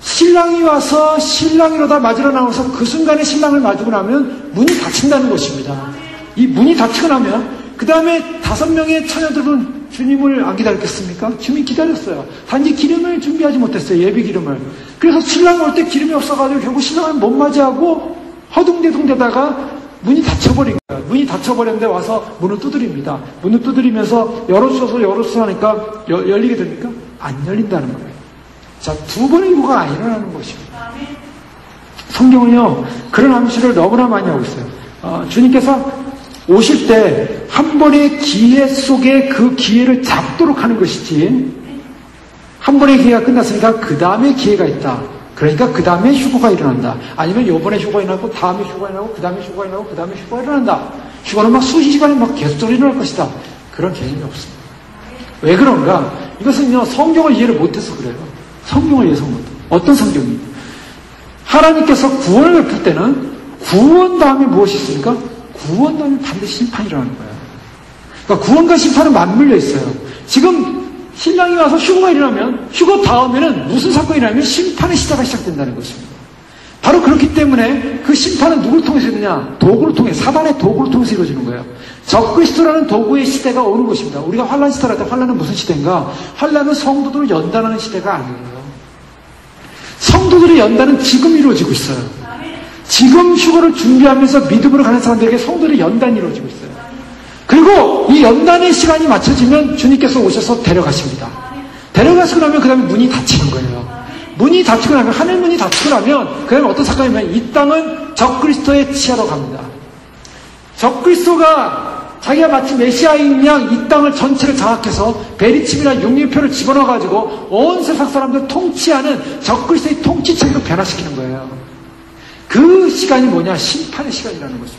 신랑이 와서 신랑이로다 맞으러 나와서 그 순간에 신랑을 맞고 나면 문이 닫힌다는 것입니다. 이 문이 닫히고 나면 그 다음에 5명의 처녀들은 주님을 안 기다렸겠습니까? 주님이 기다렸어요. 단지 기름을 준비하지 못했어요. 예비 기름을. 그래서 신랑 올 때 기름이 없어가지고 결국 신랑을 못 맞이하고 허둥대둥대다가 문이 닫혀버린 거예요. 문이 닫혀버렸는데 와서 문을 두드립니다. 문을 두드리면서 열어주셔서 하니까 열리게 됩니까? 안 열린다는 거예요. 자, 두 번의 휴거가 안 일어나는 것입니다. 성경은요, 그런 암시를 너무나 많이 하고 있어요. 주님께서 오실 때 한 번의 기회 속에 그 기회를 잡도록 하는 것이지, 한 번의 기회가 끝났으니까 그 다음에 기회가 있다. 그러니까 그 다음에 휴거가 일어난다. 아니면 요번에 휴거가 일어나고 다음에 휴거가 일어나고 그 다음에 휴거가 일어나고 그 다음에 휴거가 일어난다. 휴거는 막 수십 시간이 막 계속적으로 일어날 것이다. 그런 개념이 없습니다. 왜 그런가? 이것은요, 성경을 이해를 못해서 그래요. 성경을 이해해서 못해요. 어떤 성경이? 하나님께서 구원을 베풀 때는 구원 다음에 무엇이 있습니까? 구원 다음에 반드시 심판이 일어나는 거예요. 그러니까 구원과 심판은 맞물려 있어요. 지금 신랑이 와서 휴거가 일어나면 휴거 다음에는 무슨 사건이 일어나면 심판의 시대가 시작된다는 것입니다. 바로 그렇기 때문에 그 심판은 누구를 통해서 되느냐? 도구를 통해, 사단의 도구를 통해서 이루어지는 거예요. 적그리스도라는 도구의 시대가 오는 것입니다. 우리가 환란 시대를 할 때 환란은 무슨 시대인가? 환란은 성도들을 연단하는 시대가 아니에요. 성도들의 연단은 지금 이루어지고 있어요. 지금 휴거를 준비하면서 믿음으로 가는 사람들에게 성도들의 연단이 이루어지고 있어요. 그리고 이 연단의 시간이 맞춰지면 주님께서 오셔서 데려가십니다. 데려가시고 나면 그 다음에 문이 닫히는 거예요. 문이 닫히고 나면, 하늘 문이 닫히고 나면 그 다음에 어떤 사건이냐면 이 땅은 적그리스도의 치하로 갑니다. 적그리스도가 자기가 마치 메시아인 양 이 땅을 전체를 장악해서 베리침이나 육류표를 집어넣어가지고 온 세상 사람들 통치하는 적그리스도의 통치체로 변화시키는 거예요. 그 시간이 뭐냐? 심판의 시간이라는 거죠.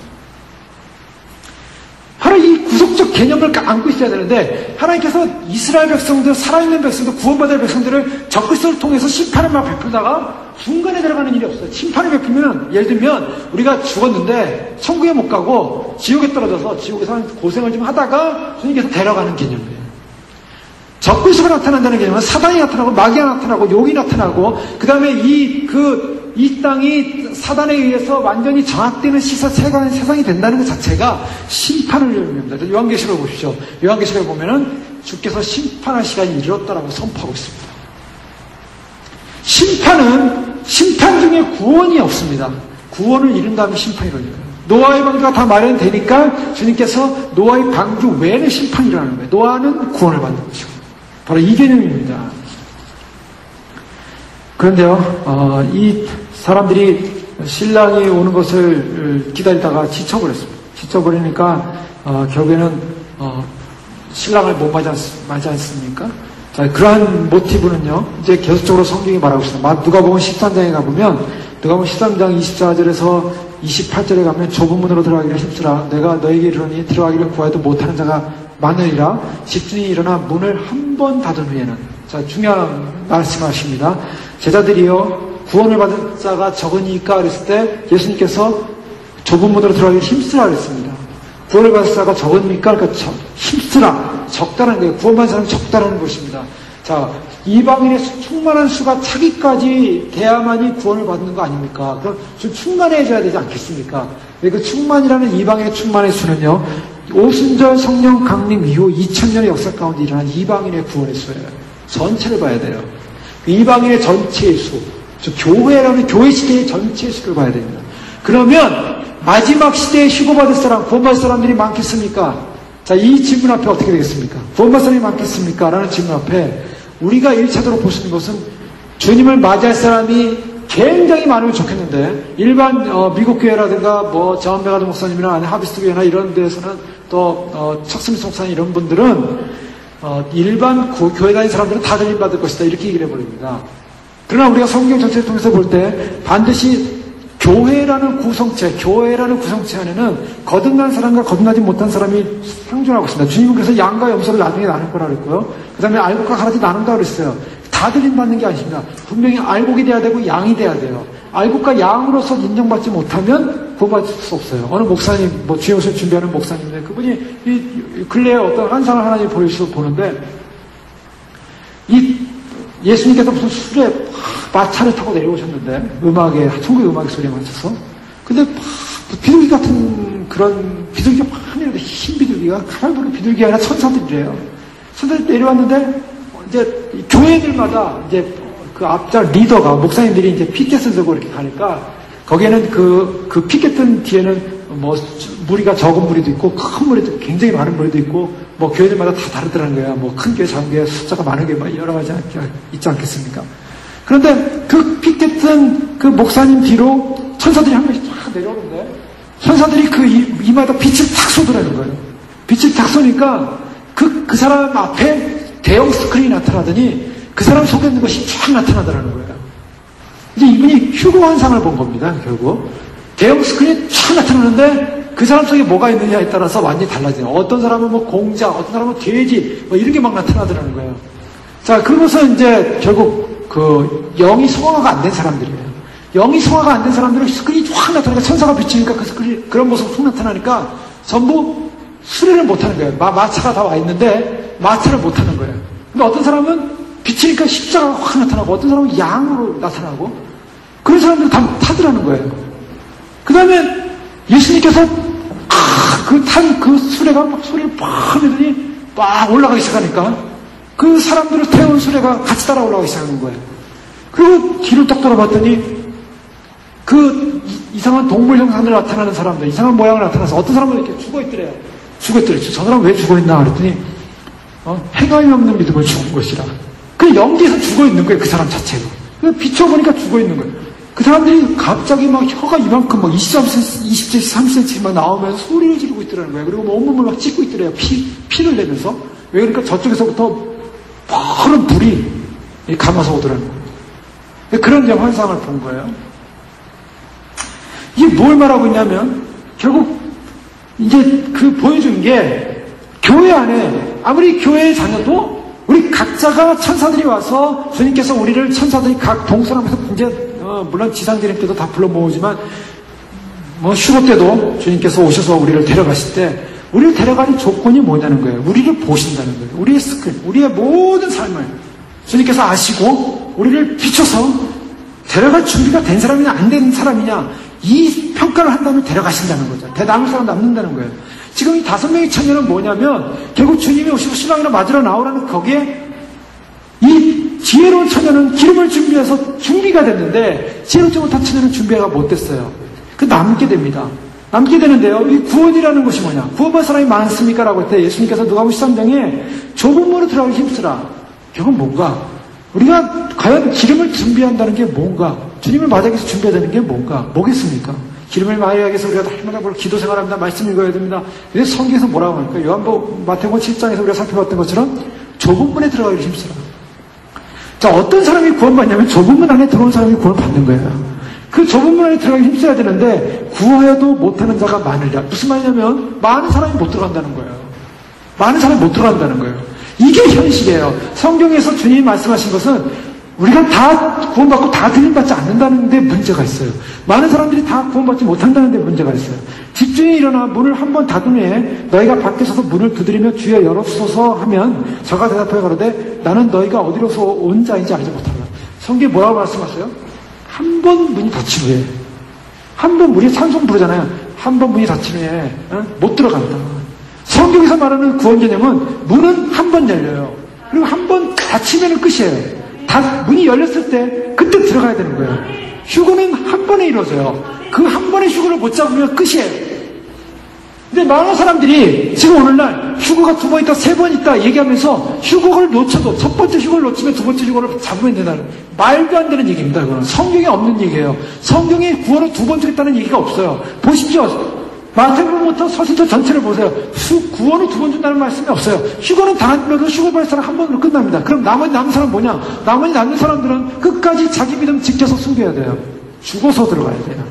바로 이 구속적 개념을 안고 있어야 되는데 하나님께서 이스라엘 백성들, 살아있는 백성들, 구원받을 백성들을 적그리스도를 통해서 심판을 막 베풀다가 중간에 들어가는 일이 없어요. 심판을 베풀면 예를 들면 우리가 죽었는데 천국에 못 가고 지옥에 떨어져서 지옥에서 고생을 좀 하다가 주님께서 데려가는 개념이에요. 적그리스도가 나타난다는 개념은 사단이 나타나고 마귀가 나타나고 욕이 나타나고 그 다음에 이 땅이 사단에 의해서 완전히 장악되는 세상이 된다는 것 자체가 심판을 의미합니다. 요한계시록을 보십시오. 요한계시록을 보면은 주께서 심판할 시간이 이르렀다라고 선포하고 있습니다. 심판 중에 구원이 없습니다. 구원을 이룬 다음에 심판이 일어나요. 노아의 방주가 다 마련되니까 주님께서 노아의 방주 외에는 심판이 일어나는 거예요. 노아는 구원을 받는 것이고 바로 이 개념입니다. 그런데요, 이 사람들이 신랑이 오는 것을 기다리다가 지쳐버렸습니다. 지쳐버리니까 결국에는 신랑을 못 맞지 않습니까? 자, 그러한 모티브는요, 이제 계속적으로 성경이 말하고 있습니다. 누가복음 13장에 가보면 누가복음 13장 24절에서 28절에 가면 좁은 문으로 들어가기를 힘쓰라. 내가 너에게 이르노니 들어가기를 구하여도 못하는 자가 많으리라. 집주인이 일어나 문을 한 번 닫은 후에는, 자, 중요한 말씀하십니다. 제자들이요, 구원을 받은 자가 적으니까 그랬을 때 예수님께서 좁은 문으로 들어가기를 힘쓰라 그랬습니다. 구원을 받은 자가 적으니까 그러니까 힘쓰라. 적다는 거예요. 구원받은 사람이 적다는 것입니다. 자, 이방인의 충만한 수가 차기까지 돼야만이 구원을 받는 거 아닙니까? 그럼 좀 충만해져야 되지 않겠습니까? 그 충만이라는 이방인의 충만의 수는요, 오순절 성령 강림 이후 2000년의 역사 가운데 일어난 이방인의 구원의 수예요. 전체를 봐야 돼요. 이방인의 전체의 수, 교회라는 교회 시대의 전체의 수를 봐야 됩니다. 그러면 마지막 시대에 휴거받을 사람, 구원받을 사람들이 많겠습니까? 자, 이 질문 앞에 어떻게 되겠습니까? 구원받을 사람이 많겠습니까? 라는 질문 앞에 우리가 1차적으로 볼 수 있는 것은 주님을 맞이할 사람이 굉장히 많으면 좋겠는데 일반 미국 교회라든가 뭐 자원배가드 목사님이나 하비스트 교회나 이런 데서는 또 척스미스 목사님 이런 분들은 일반 교회 다니는 사람들은 다 들림 받을 것이다 이렇게 얘기를 해버립니다. 그러나 우리가 성경 전체를 통해서 볼 때 반드시 교회라는 구성체 안에는 거듭난 사람과 거듭나지 못한 사람이 상존하고 있습니다. 주님은 그래서 양과 염소를 나중에 나눌 거라 그랬고요. 그 다음에 알곡과 가라지 나눈다 그랬어요. 다 들림받는 게 아닙니다. 분명히 알곡이 돼야 되고 양이 돼야 돼요. 알곡과 양으로서 인정받지 못하면 구원받을 수 없어요. 어느 목사님, 주의 옷을 준비하는 목사님인데 그분이 근래에 어떤 환상을 하나님 보는데 예수님께서 무슨 술에 마차를 타고 내려오셨는데 천국의 음악의 소리에 맞춰서 근데 비둘기 같은 그런 비둘기가 막 내려오는데 흰 비둘기가 가만히 비둘기가 아니라 천사들이래요. 천사들이 내려왔는데 이제 교회들마다 이제 그 앞장 리더가 목사님들이 이제 피켓을 들고 이렇게 가니까 거기에는 그 피켓 뒤에는 뭐 무리가 적은 무리도 있고 큰 무리도 굉장히 많은 무리도 있고 뭐 교회들마다 다 다르더라는 거야. 뭐 큰 교회, 작은 교회 숫자가 많은 게 막 여러 가지 있지 않겠습니까? 그런데 그 피켓은 그 목사님 뒤로 천사들이 한 명씩 쫙 내려오는데 천사들이 그 이마에다 빛을 탁 쏘더라는 거예요. 빛을 탁 쏘니까 그 사람 앞에 대형 스크린이 나타나더니 그 사람 속에 있는 것이 쫙 나타나더라는 거예요. 이제 이분이 휴거 환상을 본 겁니다. 결국 대형 스크린이 쫙 나타나는데 그 사람 속에 뭐가 있느냐에 따라서 완전히 달라져요. 어떤 사람은 뭐 공자, 어떤 사람은 돼지, 뭐 이런 게 막 나타나더라는 거예요. 자, 그러면서 이제 결국 그 영이 성화가 안 된 사람들이에요. 영이 성화가 안 된 사람들은 스크린이 확 나타나니까 천사가 비치니까 그 스크린 그런 모습이 확 나타나니까 전부 수리를 못 하는 거예요. 마차가 다 와 있는데 마차를 못 하는 거예요. 근데 어떤 사람은 빛이니까 십자가가 확 나타나고, 어떤 사람은 양으로 나타나고, 그런 사람들 다 타더라는 거예요. 그 다음에 예수님께서 그 수레가 막 소리를 팍 내더니 막 올라가기 시작하니까 그 사람들을 태운 수레가 같이 따라 올라가기 시작하는 거예요. 그리고 뒤를 딱 돌아봤더니 그 이상한 동물 형상으로 나타나는 사람들, 이상한 모양을 나타나서 어떤 사람은 이렇게 죽어있더래요. 죽어있더래요. 저 사람 왜 죽어있나 그랬더니 행함이 없는 믿음을 죽은 것이라. 그 연기에서 죽어있는 거예요. 그 사람 자체가. 비춰보니까 죽어있는 거예요. 그 사람들이 갑자기 막 혀가 이만큼 막 23cm 막 나오면서 소리를 지르고 있더라는 거예요. 그리고 온몸을 막 찢고 있더래요. 피를 내면서. 왜 그러니까 저쪽에서부터 푸른 불이 감아서 오더라는 거예요. 그런 이제 환상을 본 거예요. 이게 뭘 말하고 있냐면, 결국 이제 그 보여준 게 교회 안에, 아무리 교회에 다녀도 우리 각자가 천사들이 와서 주님께서 우리를 천사들이 각 동서남에서 이제 물론 지상재림 때도 다 불러 모으지만 휴거 때도 주님께서 오셔서 우리를 데려가실 때 우리를 데려가는 조건이 뭐냐는 거예요. 우리를 보신다는 거예요. 우리의 스크린, 우리의 모든 삶을 주님께서 아시고 우리를 비춰서 데려갈 준비가 된 사람이냐 안 된 사람이냐 이 평가를 한다면 데려가신다는 거죠. 남을 사람 남는다는 거예요. 지금 이 5명의 처녀는 뭐냐면 결국 주님이 오시고 신랑이나 맞으러 나오라는 거기에 이 지혜로운 처녀는 기름을 준비해서 준비가 됐는데 지혜롭지 못한 처녀는 준비가 못 됐어요. 그 남게 됩니다. 남게 되는데요. 이 구원이라는 것이 뭐냐? 구원받은 사람이 많습니까? 라고 할 때 예수님께서 누가복음 13장에 좁은 문으로 들어가기 힘쓰라. 결국 뭔가? 우리가 과연 기름을 준비한다는 게 뭔가? 주님을 맞이하기 위해서 준비해야 되는 게 뭔가? 뭐겠습니까? 기름을 맞이하기 위해서 우리가 날마다 기도 생활합니다. 말씀 읽어야 됩니다. 근데 성경에서 뭐라고 합니까? 요한복음 마태복음 7장에서 우리가 살펴봤던 것처럼 좁은 문에 들어가기 힘쓰라. 자, 어떤 사람이 구원받냐면 좁은 문 안에 들어온 사람이 구원받는 거예요. 그 좁은 문 안에 들어가기 힘써야 되는데 구하여도 못하는 자가 많으리라. 무슨 말이냐면 많은 사람이 못 들어간다는 거예요. 많은 사람이 못 들어간다는 거예요. 이게 현실이에요. 성경에서 주님이 말씀하신 것은 우리가 다 구원받고 다 들림받지 않는다는 데 문제가 있어요. 많은 사람들이 다 구원받지 못한다는 데 문제가 있어요. 집주인이 일어나 문을 한 번 닫은 후에 너희가 밖에 서서 문을 두드리며 주여 열어주소서 하면 저가 대답하여 가로되 나는 너희가 어디로서 온 자인지 알지 못하노라. 성경에 뭐라고 말씀하세요? 한 번 문이 닫힌 후에 한 번 우리 찬송 부르잖아요. 한 번 문이 닫힌 후에 못 들어간다. 성경에서 말하는 구원 개념은 문은 한 번 열려요. 그리고 한 번 닫히면 끝이에요. 문이 열렸을 때 그때 들어가야 되는 거예요. 휴거는 한 번에 이루어져요. 그 한 번의 휴거를 못 잡으면 끝이에요. 근데 많은 사람들이 지금 오늘날 휴거가 2번 있다, 3번 있다 얘기하면서 휴거를 놓쳐도 첫 번째 휴거를 놓치면 두 번째 휴거를 잡으면 된다는 말도 안 되는 얘기입니다. 이거는 성경에 없는 얘기예요. 성경에 구원을 2번 주겠다는 얘기가 없어요. 보십시오. 마태복음부터 서신서 전체를 보세요. 구원을 2번 준다는 말씀이 없어요. 휴거는 당하면서 휴거받을 사람 한 번으로 끝납니다. 그럼 나머지 남는 사람은 뭐냐? 나머지 남는 사람들은 끝까지 자기 믿음 지켜서 숨겨야 돼요. 죽어서 들어가야 돼요.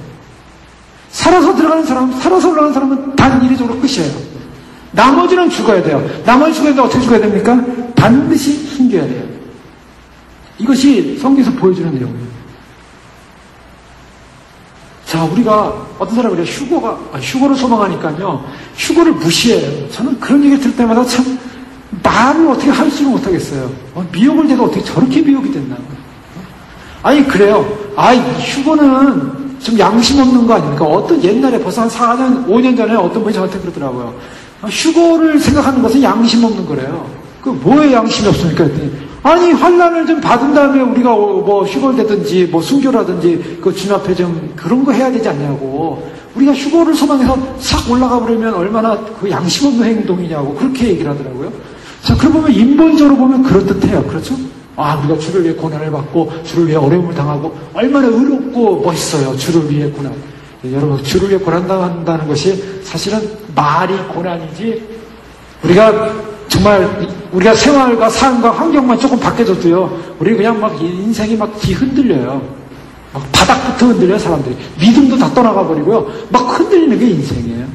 살아서 들어가는 사람, 살아서 올라가는 사람은 단 이례적으로 끝이에요. 나머지는 죽어야 돼요. 나머지 죽어야 되는데 어떻게 죽어야 됩니까? 반드시 숨겨야 돼요. 이것이 성경에서 보여주는 내용이에요. 자, 우리가 어떤 사람이 그래요. 휴거를 소망하니까요. 휴거를 무시해요. 저는 그런 얘기 들을 때마다 참 말을 어떻게 할 수를 못하겠어요. 미혹을 내가 어떻게 저렇게 미혹이 됐나. 아니 그래요. 휴거는 좀 양심 없는 거 아닙니까? 어떤 옛날에 벌써 한 4년, 5년 전에 어떤 분이 저한테 그러더라고요. 휴거를 생각하는 것은 양심 없는 거래요. 그 뭐에 양심이 없습니까? 했더니 아니 환난을 좀 받은 다음에 우리가 뭐 휴거를 되든지 뭐 순교라든지 그 주님 앞에 좀 그런 거 해야 되지 않냐고. 우리가 휴거를 소망해서 싹 올라가 버리면 얼마나 그 양심 없는 행동이냐고 그렇게 얘기를 하더라고요. 자, 그럼 보면 인본적으로 보면 그럴듯해요. 그렇죠? 우리가 주를 위해 고난을 받고 주를 위해 어려움을 당하고 얼마나 의롭고 멋있어요. 주를 위해 고난. 여러분, 주를 위해 고난 당한다는 것이 사실은 말이 고난이지 우리가 정말 우리가 생활과 삶과 환경만 조금 바뀌어져도요. 우리 그냥 막 인생이 막 뒤흔들려요. 막 바닥부터 흔들려요. 사람들이. 믿음도 다 떠나가 버리고요. 막 흔들리는 게 인생이에요.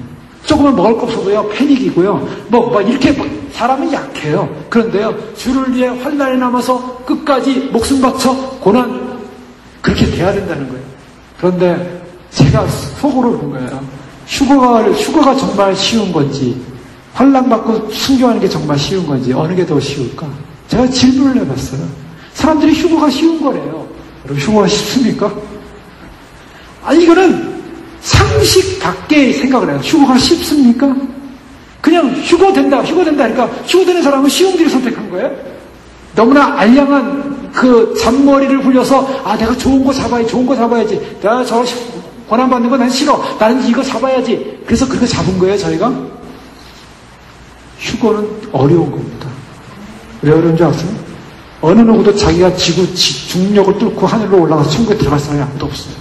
조금은 먹을 거 없어도요. 패닉이고요. 막 이렇게 사람은 약해요. 그런데요. 주를 위해 환난에 남아서 끝까지 목숨 바쳐 고난 그렇게 돼야 된다는 거예요. 그런데 제가 속으로 본 거예요. 휴거가 정말 쉬운 건지 환난 받고 순교하는 게 정말 쉬운 건지 어느 게 더 쉬울까? 제가 질문을 해봤어요. 사람들이 휴거가 쉬운 거래요. 여러분, 휴거가 쉽습니까? 이거는 상식 밖의 생각을 해요. 휴거가 쉽습니까? 그냥 휴거된다. 그러니까 휴거되는 사람은 쉬운 길을 선택한 거예요. 너무나 알량한 그 잔머리를 굴려서 내가 좋은 거 잡아야지. 내가 저 권한받는 거 난 싫어. 나는 이거 잡아야지. 그래서 그렇게 잡은 거예요, 저희가? 휴거는 어려운 겁니다. 왜 어려운 줄 아세요? 어느 누구도 자기가 지구 중력을 뚫고 하늘로 올라가서 천국에 들어갈 사람이 아무도 없어요.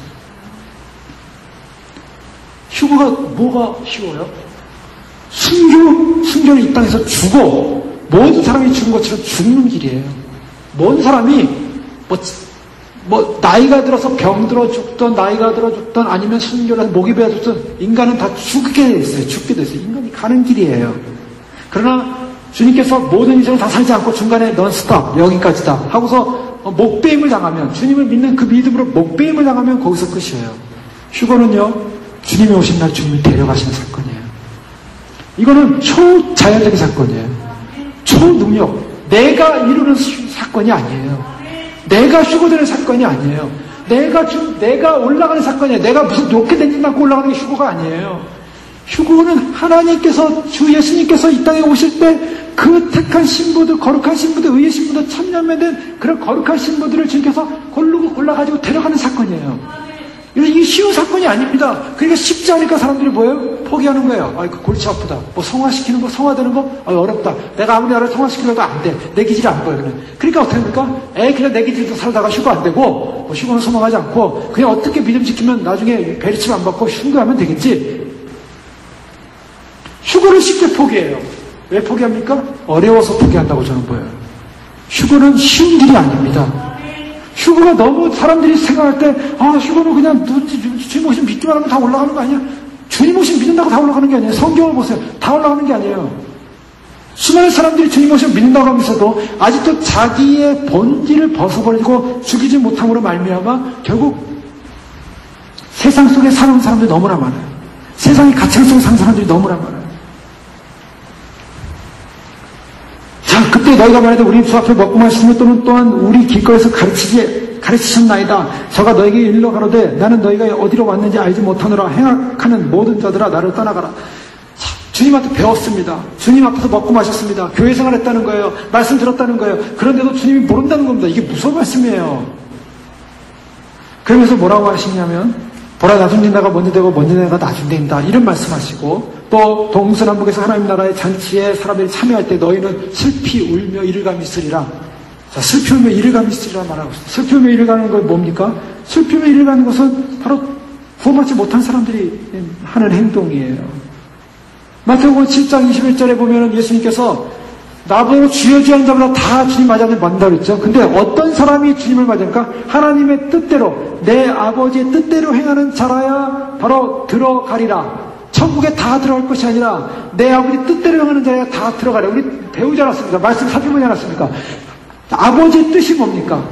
휴거가 뭐가 쉬워요? 순교는 이 땅에서 죽어. 모든 사람이 죽은 것처럼 죽는 길이에요. 모든 사람이 나이가 들어서 병들어 죽던, 나이가 들어 죽던, 아니면 순교를 해서 목이 베어 죽던, 인간은 다 죽게 돼 있어요. 인간이 가는 길이에요. 그러나 주님께서 모든 인생을 다 살지 않고 중간에 넌 스탑, 여기까지다 하고서 목배임을 당하면, 주님을 믿는 그 믿음으로 목배임을 당하면 거기서 끝이에요. 휴거는요, 주님이 오신 날 주님이 데려가시는 사건이에요. 이거는 초자연적인 사건이에요. 초능력. 내가 이루는 사건이 아니에요. 내가 휴거되는 사건이 아니에요. 내가 올라가는 사건이에요. 내가 무슨 로켓 엔진 갖고 올라가는 게 휴거가 아니에요. 휴거는 하나님께서, 주 예수님께서 이 땅에 오실 때 그 택한 신부들, 거룩한 신부들, 의의 신부들, 천년맨된 그런 거룩한 신부들을 주님께서 고르고 골라가지고 데려가는 사건이에요. 이게 쉬운 사건이 아닙니다. 그러니까 쉽지 않으니까 사람들이 뭐예요? 포기하는 거예요. 그 골치 아프다. 성화시키는 거, 성화되는 거? 어렵다. 내가 아무리 나를 성화시키려도 안 돼. 내 기질이 안 보여, 그냥. 그러니까 어떻게 합니까? 그냥 내 기질도 살다가 휴거 안 되고, 휴거는 소망하지 않고, 그냥 어떻게 믿음 지키면 나중에 베리침 안 받고 휴거하면 되겠지. 휴거를 쉽게 포기해요. 왜 포기합니까? 어려워서 포기한다고 저는 보여요. 휴거는 쉬운 길이 아닙니다. 휴거가 너무 사람들이 생각할 때, 휴거는 그냥 주님 오신 믿기만 하면 다 올라가는 거 아니야? 주님 오신 믿는다고 다 올라가는 게 아니에요. 성경을 보세요. 다 올라가는 게 아니에요. 수많은 사람들이 주님 오신 믿는다고 하면서도 아직도 자기의 본질을 벗어버리고 죽이지 못함으로 말미암아 결국 세상 속에 사는 사람들이 너무나 많아요. 세상의 가치관 속에 사는 사람들이 너무나 많아요. 자, 그때 너희가 말하되 우리 주 앞에 먹고 마시는 또한 우리 길거리에서 가르치셨나이다. 저가 너에게 일러 가로되 나는 너희가 어디로 왔는지 알지 못하노라. 행악하는 모든 자들아 나를 떠나가라. 자, 주님한테 배웠습니다. 주님 앞에서 먹고 마셨습니다. 교회 생활했다는 거예요. 말씀 들었다는 거예요. 그런데도 주님이 모른다는 겁니다. 이게 무서운 말씀이에요. 그러면서 뭐라고 하시냐면 보라 나중 된다가 먼저 되고 먼저 된다가 나중 된다. 이런 말씀하시고 또 동서남북에서 하나님 나라의 잔치에 사람들이 참여할 때 너희는 슬피 울며 이를 감이 있으리라. 자, 슬피 울며 이를 감이 있으리라 말하고 있습니다. 슬피 울며 이를 가는 건 뭡니까? 슬피 울며 이를 가는 것은 바로 구원받지 못한 사람들이 하는 행동이에요. 마태복음 7장 21절에 보면 예수님께서 나보고 주여 주여 하는 자마다 다 주님 맞이하는 만다 그랬죠. 근데 어떤 사람이 주님을 맞을까? 하나님의 뜻대로 내 아버지의 뜻대로 행하는 자라야 바로 들어가리라. 천국에 다 들어갈 것이 아니라 내 아버지 뜻대로 행하는 자야 다 들어가려. 우리 배우지 않았습니까? 말씀 살펴보지 않았습니까? 아버지의 뜻이 뭡니까?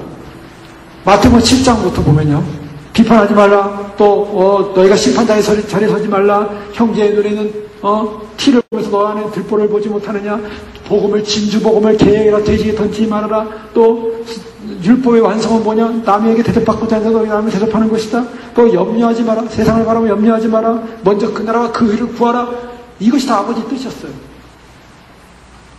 마태복음 7장부터 보면요. 비판하지 말라. 또 너희가 심판자의 자리에 서지 말라. 형제의 눈에는 티를 보면서 너 안에 들보를 보지 못하느냐. 복음을 진주복음을 개에게나 돼지에 던지지 말아라. 또 율법의 완성은 뭐냐? 남에게 대접받고자 하는 자가 남을 대접하는 것이다. 또 염려하지 마라. 세상을 바라고 염려하지 마라. 먼저 그 나라와 그 의를 구하라. 이것이 다 아버지 뜻이었어요.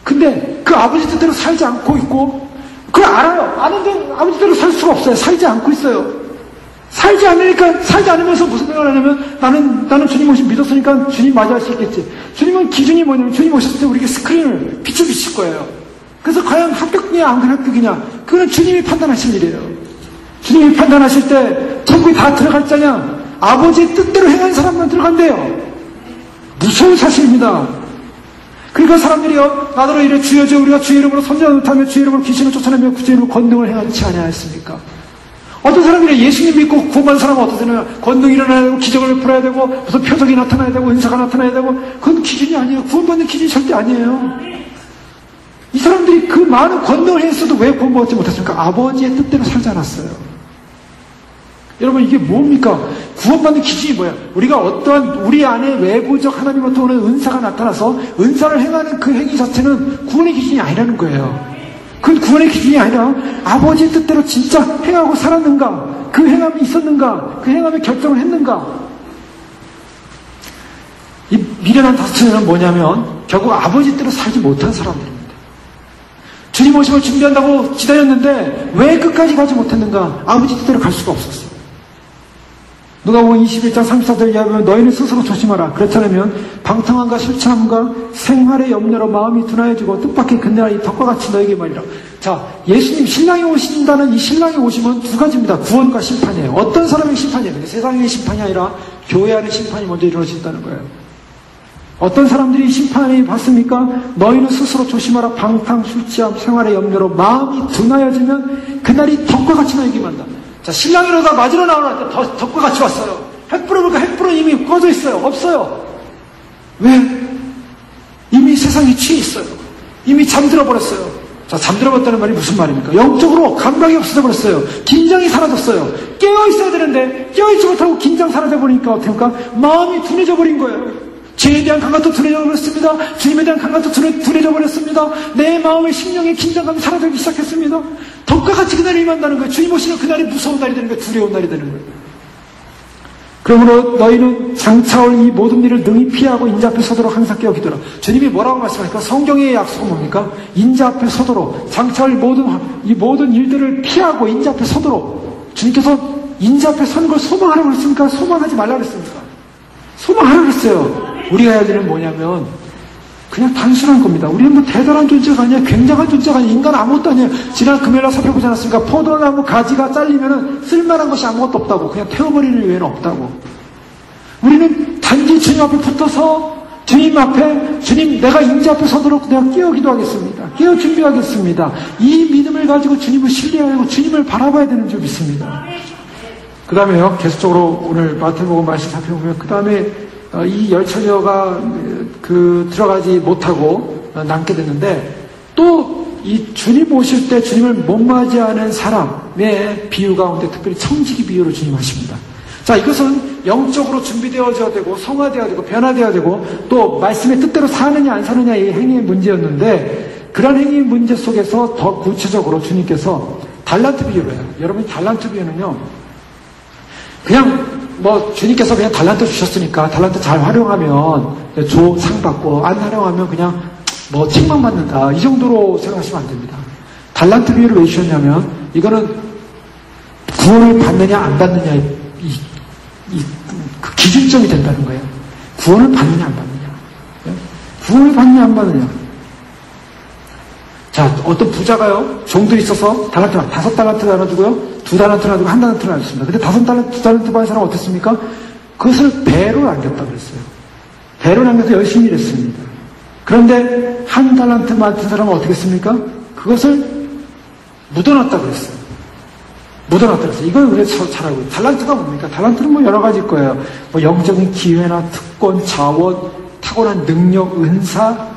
근데 그 아버지 뜻대로 살지 않고 있고 그걸 알아요. 아는데 아버지 뜻대로 살 수가 없어요. 살지 않고 있어요. 살지 않으면서 무슨 생각을 하냐면 나는 주님 오신 믿었으니까 주님 맞이할 수 있겠지. 주님은 기준이 뭐냐면 주님 오셨을 때 우리에게 스크린을 빛을 비칠 거예요. 그래서 과연 합격이냐 안 합격이냐 그건 주님이 판단하실 일이에요. 주님이 판단하실 때 천국에 다 들어갈 자냐 아버지의 뜻대로 행하는 사람만 들어간대요. 무서운 사실입니다. 그러니까 사람들이요 나더러 이래 주여 주여 우리가 주의 이름으로 선지자 노릇하며 주의 이름으로 귀신을 쫓아내며 주의 이름으로 권능을 행하지 아니하였습니까? 어떤 사람들이 예수님 믿고 구원받은 사람은 어떠세요? 권능이 일어나야 되고 기적을 풀어야 되고 무슨 표적이 나타나야 되고 은사가 나타나야 되고 그건 기준이 아니에요. 구원받는 기준이 절대 아니에요. 이 사람들이 그 많은 권능을 했어도 왜 구원받지 못했습니까? 아버지의 뜻대로 살지 않았어요. 여러분 이게 뭡니까? 구원받는 기준이 뭐야? 우리가 어떠한 우리 안에 외부적 하나님으로부터 오는 은사가 나타나서 은사를 행하는 그 행위 자체는 구원의 기준이 아니라는 거예요. 그건 구원의 기준이 아니라 아버지의 뜻대로 진짜 행하고 살았는가, 그 행함이 있었는가, 그 행함에 결정을 했는가. 이 미련한 다스처녀는 뭐냐면 결국 아버지 뜻대로 살지 못한 사람들입니다. 주님 오심을 준비한다고 기다렸는데 왜 끝까지 가지 못했는가? 아버지 뜻대로 갈 수가 없었어요. 누가복음 21장 34절 이하면 너희는 스스로 조심하라. 그렇지 않으면 방탕함과 실천함과 생활의 염려로 마음이 둔하여지고 뜻밖의 근내하니 덕과 같이 너에게 말이라. 자, 예수님 신랑이 오신다는 이 신랑이 오심은 두 가지입니다. 구원과 심판이에요. 어떤 사람의 심판이에요? 세상의 심판이 아니라 교회 안의 심판이 먼저 이루어진다는 거예요. 어떤 사람들이 심판이 받습니까? 너희는 스스로 조심하라. 방탕, 술 취함, 생활의 염려로 마음이 둔하여지면 그날이 덕과 같이 너에게 만다. 자, 신랑이 이러다 맞으러 나오는데 덕과 같이 왔어요. 횃불을 볼까? 횃불은 이미 꺼져 있어요. 없어요. 왜? 이미 세상에 취해 있어요. 이미 잠들어 버렸어요. 자, 잠들어 버렸다는 말이 무슨 말입니까? 영적으로 감각이 없어져 버렸어요. 긴장이 사라졌어요. 깨어 있어야 되는데 깨어 있지 못하고 긴장 사라져 버리니까 어떡합니까? 마음이 둔해져 버린 거예요. 죄에 대한 감각도 둔해져 버렸습니다. 주님에 대한 감각도 둔해져 버렸습니다. 내 마음의 심령의 긴장감이 사라지기 시작했습니다. 덕과 같이 그날이 임한다는 거예요. 주님 오시는 그날이 무서운 날이 되는 거예요. 두려운 날이 되는 거예요. 그러므로 너희는 장차올 이 모든 일을 능히 피하고 인자 앞에 서도록 항상 깨어기도록. 주님이 뭐라고 말씀하십니까? 성경의 약속은 뭡니까? 인자 앞에 서도록, 장차올 이 모든 일들을 피하고 인자 앞에 서도록. 주님께서 인자 앞에 서는 걸 소망하라고 그랬습니까? 소망하지 말라고 그랬습니까? 소망하라고 그랬어요. 우리가 해야 되는 뭐냐면 그냥 단순한 겁니다. 우리는 뭐 대단한 존재가 아니야, 굉장한 존재가 아니야, 인간 아무것도 아니에요. 지난 금요일에 살펴보지 않았습니까? 포도나무 가지가 잘리면은 쓸만한 것이 아무것도 없다고, 그냥 태워버리는 외에는 없다고. 우리는 단지 주님 앞에 붙어서 주님 앞에, 주님 내가 인자 앞에 서도록 내가 깨어 기도하겠습니다. 깨어 준비하겠습니다. 이 믿음을 가지고 주님을 신뢰하고 주님을 바라봐야 되는 줄 믿습니다. 그 다음에요, 계속적으로 오늘 마태복음 말씀 살펴보면 그 다음에 이 열처녀가 들어가지 못하고 남게 됐는데, 또 이 주님 오실 때 주님을 못 맞이하는 사람의 비유 가운데 특별히 청지기 비유를 주님 하십니다. 자, 이것은 영적으로 준비되어져야 되고 성화되어야 되고 변화되어야 되고 또 말씀의 뜻대로 사느냐 안 사느냐의 행위의 문제였는데, 그런 행위의 문제 속에서 더 구체적으로 주님께서 달란트 비유를 해요. 여러분, 달란트 비유는요, 그냥 주님께서 그냥 달란트 주셨으니까 달란트 잘 활용하면 상 받고 안 활용하면 그냥 책망 받는다, 이 정도로 생각하시면 안 됩니다. 달란트 비유를 왜 주셨냐면 이거는 구원을 받느냐 안 받느냐의 그 기준점이 된다는 거예요. 구원을 받느냐 안 받느냐. 구원을 받느냐 안 받느냐. 자, 어떤 부자가요, 종들이 있어서 달란트가 5달란트 나눠주고요, 2달란트 나눠주고 1달란트 나눠줬습니다. 근데 2달란트 받은 사람은 어땠습니까? 그것을 배로 남겼다고 그랬어요. 배로 남겨서 열심히 일했습니다. 그런데 1달란트 받은 사람은 어떻게 했습니까? 그것을 묻어놨다고 그랬어요. 묻어놨다고 그랬어요. 이걸 왜 잘 알고, 달란트가 뭡니까? 달란트는 여러 가지일 거예요. 영적인 기회나 특권, 자원, 타고난 능력, 은사,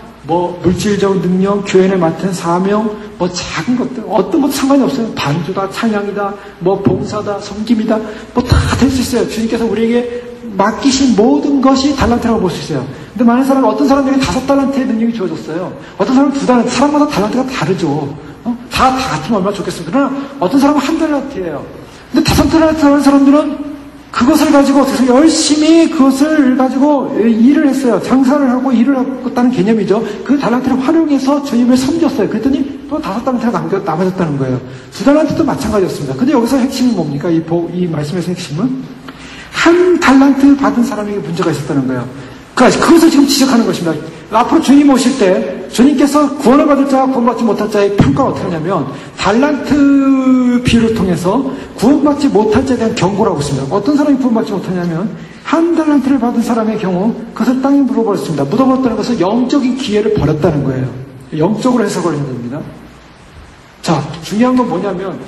물질적 능력, 교회에 맡은 사명, 작은 것들, 어떤 것도 상관이 없어요. 반주다, 찬양이다, 봉사다, 섬김이다, 다 될 수 있어요. 주님께서 우리에게 맡기신 모든 것이 달란트라고 볼 수 있어요. 근데 많은 사람은, 어떤 사람들이 5달란트의 능력이 주어졌어요. 어떤 사람은 2달란트, 사람마다 달란트가 다르죠. 다 같으면 얼마나 좋겠습니까? 그러나 어떤 사람은 1달란트예요. 근데 5달란트 하는 사람들은 그것을 가지고 어떻게 열심히 그것을 가지고 일을 했어요. 장사를 하고 일을 했다는 개념이죠. 그 달란트를 활용해서 주님을 섬겼어요. 그랬더니 또 5달란트가 남아졌다는 거예요. 2달란트도 마찬가지였습니다. 근데 여기서 핵심이 뭡니까? 이 말씀에서 핵심은 1달란트 받은 사람에게 문제가 있었다는 거예요. 그것을 지금 지적하는 것입니다. 앞으로 주님 오실 때 주님께서 구원을 받을 자와 구원받지 못할 자의 평가가 어떻게 하냐면, 달란트 비유를 통해서 구원받지 못할 자에 대한 경고라고 있습니다. 어떤 사람이 구원받지 못하냐면 1달란트를 받은 사람의 경우 그것을 땅에 묻어버렸습니다. 묻어버렸다는 것은 영적인 기회를 버렸다는 거예요. 영적으로 해석을 해야 됩니다. 자, 중요한 건 뭐냐면,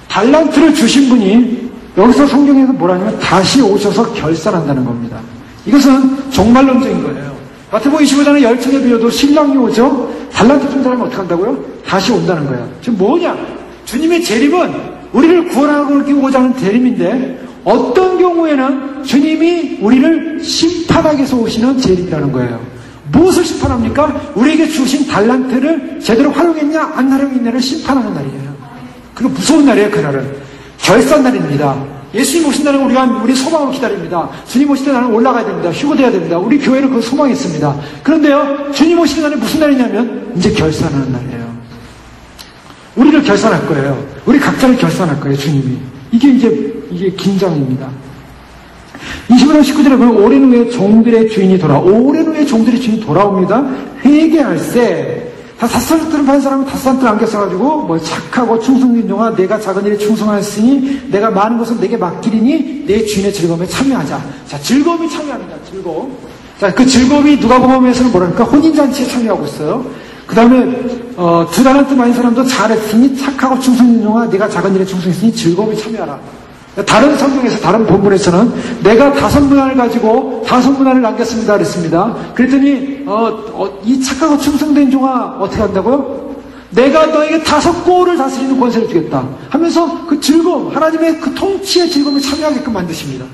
달란트를 주신 분이 여기서 성경에서 뭐라냐면 다시 오셔서 결산한다는 겁니다. 이것은 종말론적인 거예요. 마태복음 25장의 열처녀 비유도 신랑이 오죠. 달란트 준 사람이 어떻게 한다고요? 다시 온다는 거예요. 지금 뭐냐? 주님의 재림은 우리를 구원하고자 하는 재림인데, 어떤 경우에는 주님이 우리를 심판하기 위해서 오시는 재림이라는 거예요. 무엇을 심판합니까? 우리에게 주신 달란트를 제대로 활용했냐 안 활용했냐를 심판하는 날이에요. 그리고 무서운 날이에요. 그날은 결산날입니다. 예수님 오신 날은 우리가 우리 소망을 기다립니다. 주님 오실 때 나는 올라가야 됩니다. 휴거돼야 됩니다. 우리 교회는 그 소망이 있습니다. 그런데요, 주님 오시는 날은 무슨 날이냐면 이제 결산하는 날이에요. 우리를 결산할 거예요. 우리 각자를 결산할 거예요. 주님이. 이게 긴장입니다. 21절 19절에 보면 오랜 후에 종들의 주인이 오랜 후에 종들의 주인이 돌아옵니다. 회개할세. 다 닷산뜰을 판 사람은 닷산뜰 안겨 써가지고 뭐 착하고 충성인종아 내가 작은 일에 충성하였으니 내가 많은 것을 내게 맡기리니 내 주인의 즐거움에 참여하자. 자, 즐거움이 참여합니다. 즐거움. 자, 그 즐거움이 누가복음에서는 뭐랄까 혼인잔치에 참여하고 있어요. 그 다음에 2달란트 많은 사람도 잘했으니 착하고 충성인종아 내가 작은 일에 충성했으니 즐거움에 참여하라. 다른 성경에서 다른 본문에서는 내가 5문화를 가지고 5문화를 남겼습니다 그랬습니다. 그랬더니 이 착하고 충성된 종아 어떻게 한다고요? 내가 너에게 5골을 다스리는 권세를 주겠다 하면서 그 즐거움, 하나님의 그 통치의 즐거움을 참여하게끔 만드십니다.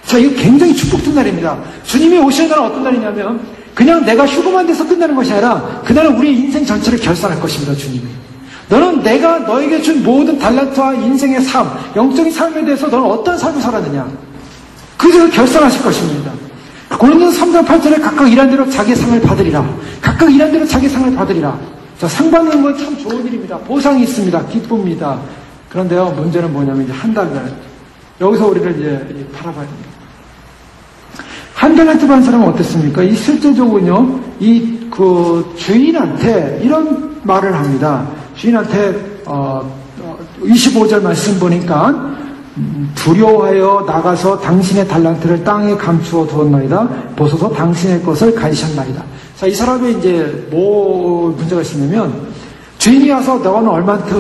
자, 이거 굉장히 축복된 날입니다. 주님이 오시는 날은 어떤 날이냐면 그냥 내가 휴거만 돼서 끝나는 것이 아니라 그날은 우리의 인생 전체를 결산할 것입니다. 주님이. 너는 내가 너에게 준 모든 달란트와 인생의 삶, 영적인 삶에 대해서 너는 어떤 삶을 살았느냐. 그것을 결산하실 것입니다. 고린도서 3장 8절에 각각 일한 대로 자기의 상을 받으리라. 각각 일한 대로 자기의 상을 받으리라. 자, 상 받는 건 참 좋은 일입니다. 보상이 있습니다. 기쁩니다. 그런데요, 문제는 뭐냐면 이제 한 달란트. 여기서 우리를 이제 바라봐야 됩니다. 한 달란트 받은 사람은 어땠습니까? 이 실제적으로는요, 주인한테 이런 말을 합니다. 주인한테 25절 말씀 보니까 두려워하여 나가서 당신의 달란트를 땅에 감추어 두었나이다. 보소서 당신의 것을 가지셨나이다. 자, 이 사람이 이제 뭐 문제가 있으냐면 주인이 와서 너는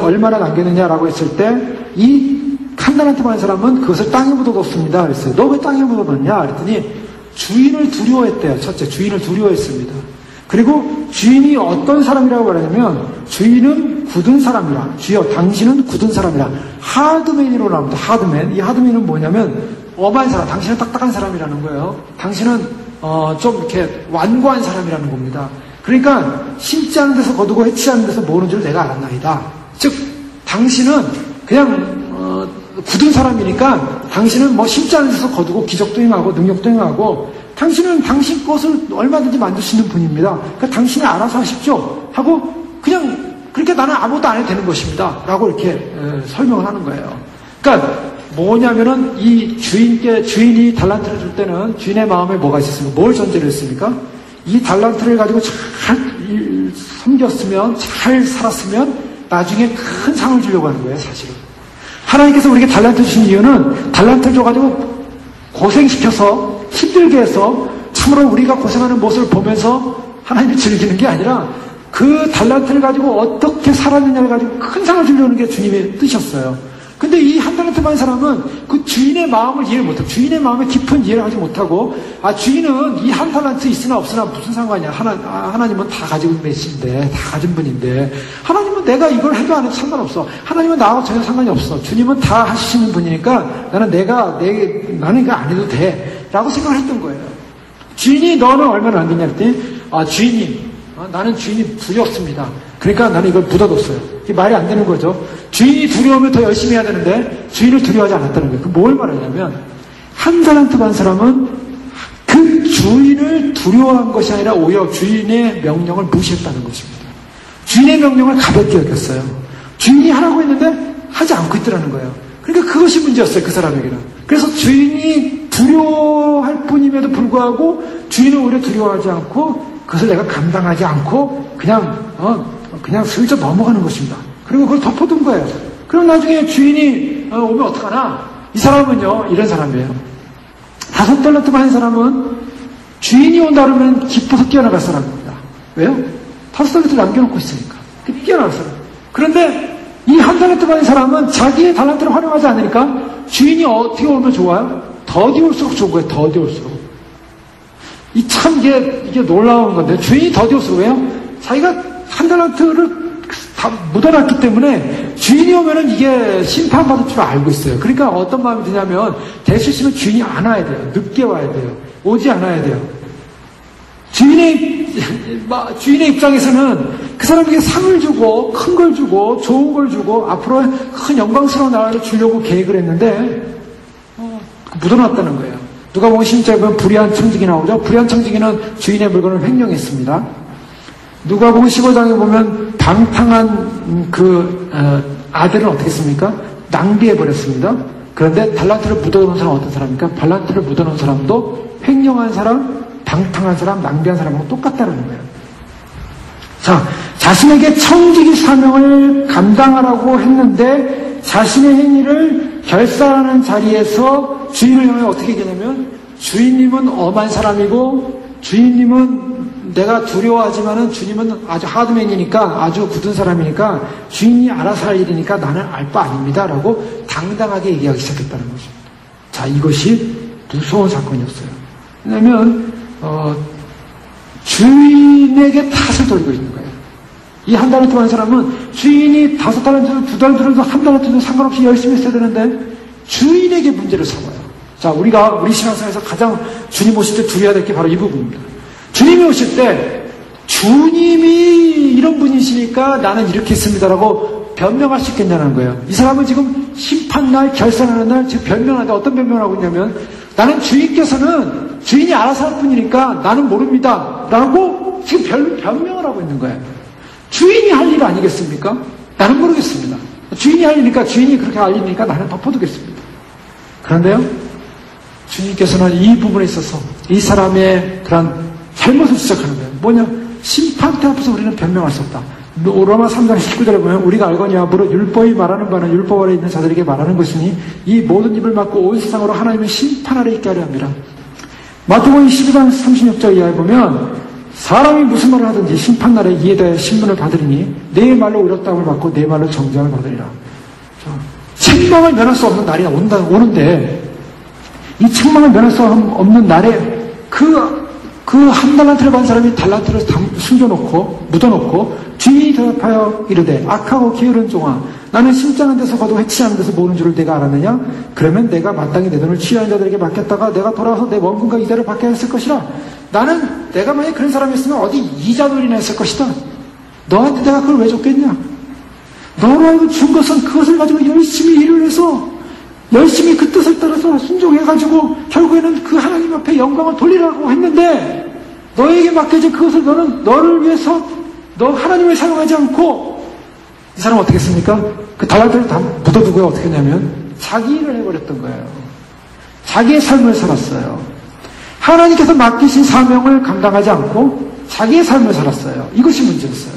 얼마나 남겼느냐라고 했을 때 이 한 달란트 받은 사람은 그것을 땅에 묻어뒀습니다. 그랬어요. 너 왜 땅에 묻어뒀냐? 그랬더니 주인을 두려워했대요. 첫째, 주인을 두려워했습니다. 그리고 주인이 어떤 사람이라고 말하냐면 주인은 굳은 사람이라. 주여 당신은 굳은 사람이라. 하드맨이로 나옵니다. 하드맨. 이 하드맨은 뭐냐면 엄한 사람. 당신은 딱딱한 사람이라는 거예요. 당신은 좀 이렇게 완고한 사람이라는 겁니다. 그러니까 심지 않은 데서 거두고 해치지 않은 데서 모으는 줄 내가 알았나이다. 즉 당신은 그냥 굳은 사람이니까 당신은 뭐 심지 않은 데서 거두고 기적도 행하고 능력도 행하고 당신은 당신 것을 얼마든지 만들 수 있는 분입니다. 그러니까 당신이 알아서 하십시오 하고 그냥 그렇게 나는 아무것도 안 해도 되는 것입니다 라고 이렇게 설명을 하는 거예요. 그러니까 뭐냐면은 이 주인이 달란트를 줄 때는 주인의 마음에 뭐가 있었습니까? 뭘 전제를 했습니까? 이 달란트를 가지고 잘 섬겼으면 잘 살았으면 나중에 큰 상을 주려고 하는 거예요. 사실은 하나님께서 우리에게 달란트 주신 이유는 달란트를 줘가지고 고생시켜서 힘들게 해서 참으로 우리가 고생하는 모습을 보면서 하나님이 즐기는 게 아니라 그 달란트를 가지고 어떻게 살았느냐를 가지고 큰 상을 주려는 게 주님의 뜻이었어요. 근데 이 한 달란트 받은 사람은 그 주인의 마음을 이해를 못하고 주인의 마음의 깊은 이해를 하지 못하고 주인은 이 한 달란트 있으나 없으나 무슨 상관이야. 하나님은 다 가지고 계신데 다 가진 분인데 하나님은 내가 이걸 해도 안 해도 상관없어. 하나님은 나하고 전혀 상관이 없어. 주님은 다 하시는 분이니까 나는 이거 안 해도 돼 라고 생각을 했던 거예요. 주인이 너는 얼마나 안 되냐 했더니 주인님 나는 주인이 두렵습니다. 그러니까 나는 이걸 묻어뒀어요. 이게 말이 안 되는 거죠. 주인이 두려우면 더 열심히 해야 되는데 주인을 두려워하지 않았다는 거예요. 뭘 말하냐면 한 달란트 받은 사람은 그 주인을 두려워한 것이 아니라 오히려 주인의 명령을 무시했다는 것입니다. 주인의 명령을 가볍게 여겼어요. 주인이 하라고 했는데 하지 않고 있더라는 거예요. 그러니까 그것이 문제였어요. 그 사람에게는. 그래서 주인이 두려워할 뿐임에도 불구하고 주인은 오히려 두려워하지 않고 그것을 내가 감당하지 않고 그냥 슬쩍 넘어가는 것입니다. 그리고 그걸 덮어둔 거예요. 그럼 나중에 주인이 오면 어떡하나? 이 사람은요 이런 사람이에요. 5달란트 받은 사람은 주인이 온다 그러면 기뻐서 뛰어나갈 사람입니다. 왜요? 5달란트를 남겨놓고 있으니까 뛰어나갈 사람. 그런데 이 한 달란트 받은 사람은 자기의 달란트를 활용하지 않으니까 주인이 어떻게 오면 좋아요? 더디 올수록 좋은 거예요. 더디 올수록. 이게 놀라운 건데 주인이 더디 올수록 왜요? 자기가 한 달란트를 다 묻어놨기 때문에 주인이 오면은 이게 심판받을 줄 알고 있어요. 그러니까 어떤 마음이 드냐면 될 수 있으면 주인이 안 와야 돼요. 늦게 와야 돼요. 오지 않아야 돼요. 주인의 입장에서는 그 사람에게 상을 주고 큰 걸 주고 좋은 걸 주고 앞으로 큰 영광스러운 나라를 주려고 계획을 했는데 묻어놨다는 거예요. 누가 보면 신자에 보면 불의한 청지기 나오죠. 불의한 청지기는 주인의 물건을 횡령했습니다. 누가 보면 15장에 보면 방탕한 아들은 어떻게 했습니까? 낭비해버렸습니다. 그런데 달란트를 묻어놓은 사람은 어떤 사람입니까? 달란트를 묻어놓은 사람도 횡령한 사람, 방탕한 사람, 낭비한 사람하고 똑같다는 거예요. 자, 자신에게 청지기 사명을 감당하라고 했는데 자신의 행위를 결산하는 자리에서 주인을 향해 어떻게 얘기하냐면 주인님은 엄한 사람이고 주인님은 내가 두려워하지만은 주님은 아주 하드맨이니까 아주 굳은 사람이니까 주인이 알아서 할 일이니까 나는 알 바 아닙니다 라고 당당하게 얘기하기 시작했다는 것입니다. 자, 이것이 무서운 사건이었어요. 왜냐하면 주인에게 탓을 돌리고 있는 거예요. 이 한 달란트 받은 사람은 주인이 5달란트도 2달 들어도 1달란트도 상관없이 열심히 했어야 되는데 주인에게 문제를 삼아요. 자, 우리 신앙생활에서 가장 주님 오실 때 두려워야 될 게 바로 이 부분입니다. 주님이 오실 때 주님이 이런 분이시니까 나는 이렇게 했습니다라고 변명할 수 있겠냐는 거예요. 이 사람은 지금 심판날, 결산하는 날 지금 변명하는데 어떤 변명을 하고 있냐면 나는 주인께서는 주인이 알아서 할 뿐이니까 나는 모릅니다 라고 지금 변명을 하고 있는 거예요. 주인이 할 일 아니겠습니까? 나는 모르겠습니다. 주인이 할 일이니까 주인이 그렇게 알리니까 나는 덮어두겠습니다. 그런데요, 주님께서는 이 부분에 있어서 이 사람의 그런 잘못을 지적하는 거예요. 뭐냐? 심판대 앞에서 우리는 변명할 수 없다. 로마 3장 19절에 보면 우리가 알거니와 무릇 율법이 말하는 바는 율법 아래 있는 자들에게 말하는 것이니 이 모든 입을 막고 온 세상으로 하나님의 심판 아래 있게 하려 합니다. 마태복음 12장 36절 이하에 보면 사람이 무슨 말을 하든지 심판날에 이에 대해 신문을 받으리니 내 말로 의롭다함을 받고 내 말로 정죄함을 받으리라. 책망을 면할 수 없는 날이 오는데 이 책망을 면할 수 없는 날에 그 한 달란트를 받은 사람이 달란트를 숨겨놓고 묻어놓고 주인이 대답하여 이르되 악하고 게으른 종아 나는 심장한 데서 거두고 해치하는 데서 모으는 줄을 내가 알았느냐? 그러면 내가 마땅히 내 돈을 취하는 자들에게 맡겼다가 내가 돌아와서 내 원금과 이자를 받게 했을 것이라. 나는 내가 만약에 그런 사람이었으면 어디 이자 놀이나 했을 것이다. 너한테 내가 그걸 왜 줬겠냐? 너로 알고 준 것은 그것을 가지고 열심히 일을 해서 열심히 그 뜻을 따라서 순종해가지고 결국에는 그 하나님 앞에 영광을 돌리라고 했는데 너에게 맡겨진 그것을 너를 위해서 너 하나님을 사용하지 않고 이 사람은 어떻게 했습니까? 그 달란트를 다 묻어두고 어떻게 했냐면 자기 일을 해버렸던 거예요. 자기의 삶을 살았어요. 하나님께서 맡기신 사명을 감당하지 않고 자기의 삶을 살았어요. 이것이 문제였어요.